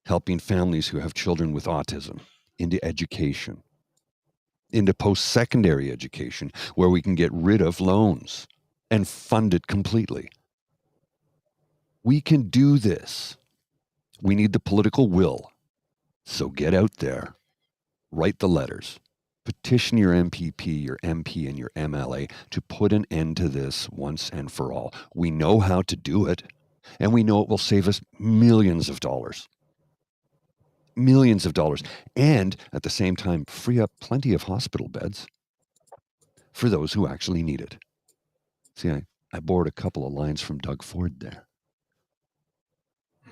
S3: helping families who have children with autism, into education, into post-secondary education, where we can get rid of loans and fund it completely. We can do this. We need the political will. So get out there, write the letters, petition your MPP, your MP, and your MLA to put an end to this once and for all. We know how to do it, and we know it will save us millions of dollars. Millions of dollars. And at the same time, free up plenty of hospital beds for those who actually need it. See, I borrowed a couple of lines from Doug Ford there.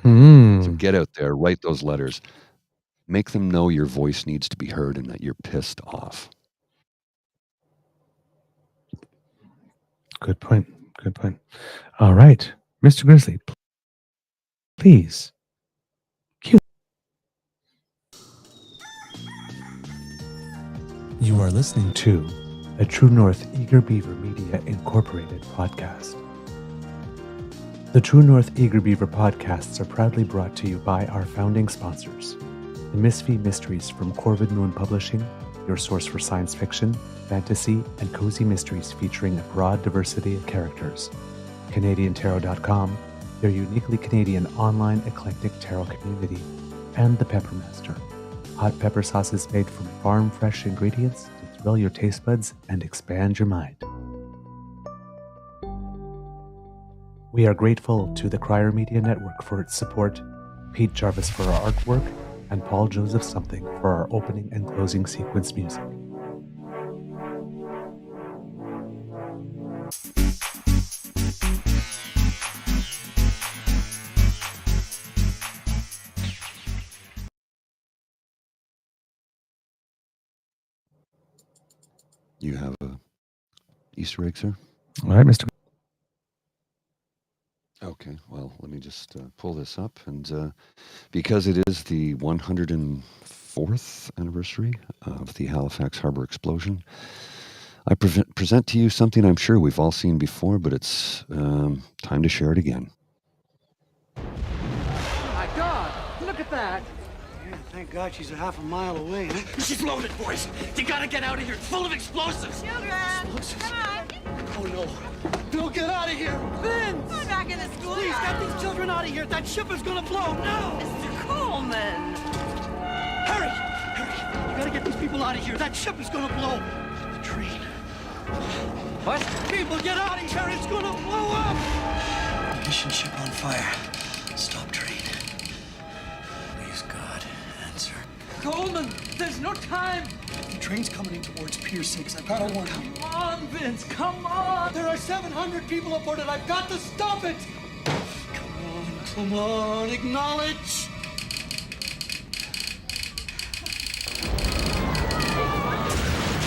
S3: So get out there, write those letters. Make them know your voice needs to be heard and that you're pissed off.
S2: Good point. Good point. All right. Mr. Grizzly, please. Cue. You are listening to a True North Eager Beaver Media Incorporated podcast. The True North Eager Beaver podcasts are proudly brought to you by our founding sponsors, the Misfit Mysteries from Corvid Moon Publishing, your source for science fiction, fantasy, and cozy mysteries featuring a broad diversity of characters. CanadianTarot.com, their uniquely Canadian online eclectic tarot community, and The Peppermaster, hot pepper sauces made from farm-fresh ingredients to thrill your taste buds and expand your mind. We are grateful to the Crier Media Network for its support, Pete Jarvis for our artwork, and Paul Joseph Something for our opening and closing sequence music.
S3: You have a Easter egg, sir?
S2: All right, Mr.
S3: Okay, well, let me just pull this up. And because it is the 104th anniversary of the Halifax Harbor explosion, I present to you something I'm sure we've all seen before, but it's time to share it again.
S19: My God, look at that. Yeah, thank God she's a half a mile away. Huh? She's loaded, boys. You gotta get out of here. It's full of explosives.
S20: Children,
S19: Explosives?
S20: come on.
S19: Oh, no. No, get out of here. Vince!
S20: We're back in the schoolyard.
S19: Please, get these children out of here. That ship is gonna blow. No!
S20: Mr. Coleman.
S19: Hurry! Hurry! You gotta get these people out of here. That ship is gonna blow. The train. What? People, get out of here. It's gonna blow up. Mission ship on fire. Stop train. Please, God, answer. Coleman, there's no time. The train's coming in towards Pier 6. I've got to warn you. Come on, Vince, come on. There are 700 people aboard it. I've got to stop it. Come on, acknowledge.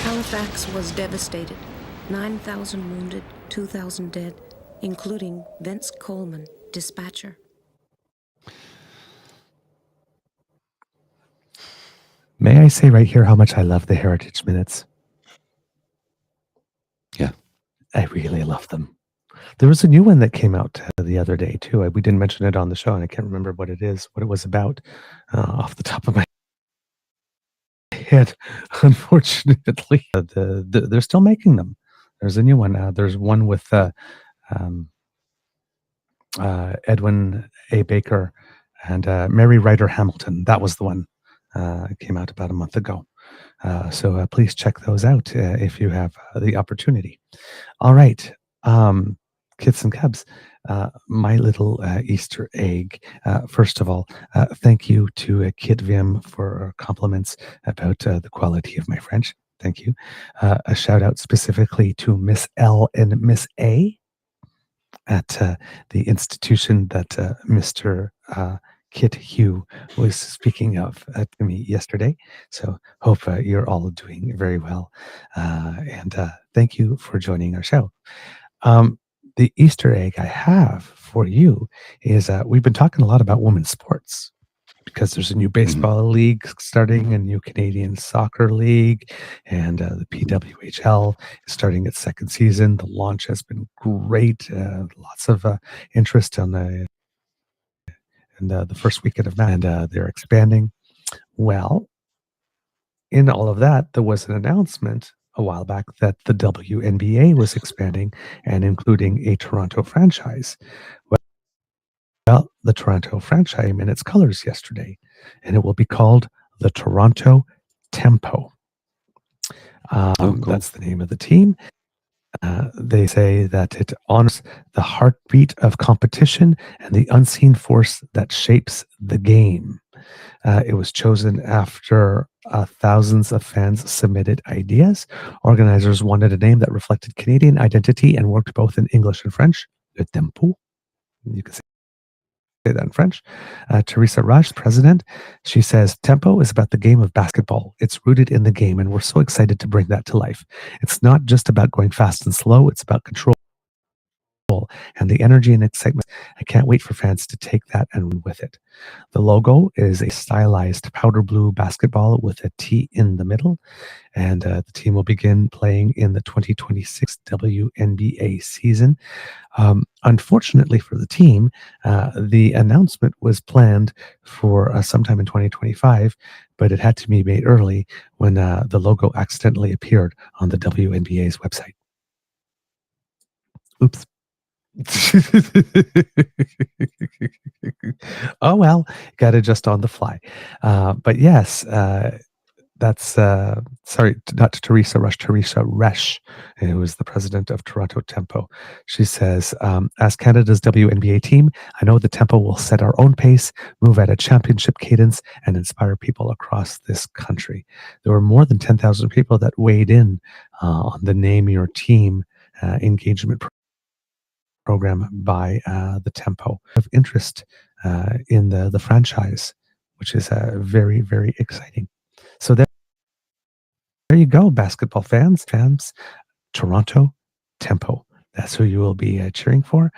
S21: Halifax was devastated. 9,000 wounded, 2,000 dead, including Vince Coleman, dispatcher.
S2: May I say right here how much I love the Heritage Minutes?
S3: Yeah.
S2: I really love them. There was a new one that came out the other day, too. We didn't mention it on the show, and I can't remember what it was about off the top of my head. Unfortunately, they're still making them. There's a new one. There's one with Edwin A. Baker and Mary Ryder Hamilton. That was the one. It came out about a month ago. So please check those out if you have the opportunity. All right. Kits and Cubs, my little Easter egg. First of all, thank you to Kit Vim for compliments about the quality of my French. Thank you. A shout out specifically to Miss L and Miss A at the institution that Mr. Kit Hugh was speaking of to me yesterday. So hope you're all doing very well. And thank you for joining our show. The Easter egg I have for you is we've been talking a lot about women's sports because there's a new baseball league starting, a new Canadian soccer league, and the PWHL is starting its second season. The launch has been great. Lots of interest on the first weekend of that, and they're expanding. Well, in all of that, there was an announcement a while back that the WNBA was expanding and including a Toronto franchise. Well, the Toronto franchise came in its colors yesterday, and it will be called the Toronto Tempo. Cool. That's the name of the team. They say that it honors the heartbeat of competition and the unseen force that shapes the game. It was chosen after thousands of fans submitted ideas. Organizers wanted a name that reflected Canadian identity and worked both in English and French. Le Tempo. You can say that in French. Teresa Rush, president, she says, Tempo is about the game of basketball. It's rooted in the game, and we're so excited to bring that to life. It's not just about going fast and slow. It's about control and the energy and excitement. I can't wait for fans to take that and run with it. The logo is a stylized powder blue basketball with a T in the middle, and the team will begin playing in the 2026 WNBA season. Unfortunately for the team, the announcement was planned for sometime in 2025, but it had to be made early when the logo accidentally appeared on the WNBA's website. Oops. Oh well, got it just on the fly. But yes, that's sorry, not Teresa Rush, Teresa Resch, who is the president of Toronto Tempo. She says, as Canada's WNBA team, I know the Tempo will set our own pace, move at a championship cadence, and inspire people across this country. There were more than 10,000 people that weighed in on the Name Your Team engagement program by the Tempo of interest in the franchise, which is very, very exciting. So there you go, basketball fans, Toronto Tempo. That's who you will be cheering for.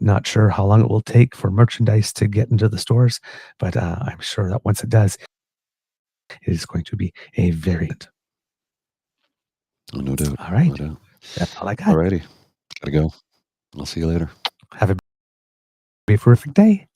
S2: Not sure how long it will take for merchandise to get into the stores, but I'm sure that once it does, it is going to be a variant.
S3: Oh, no doubt.
S2: All right.
S3: No doubt.
S2: That's all I got.
S3: Alrighty. Gotta go. I'll see you later.
S2: Have a terrific day.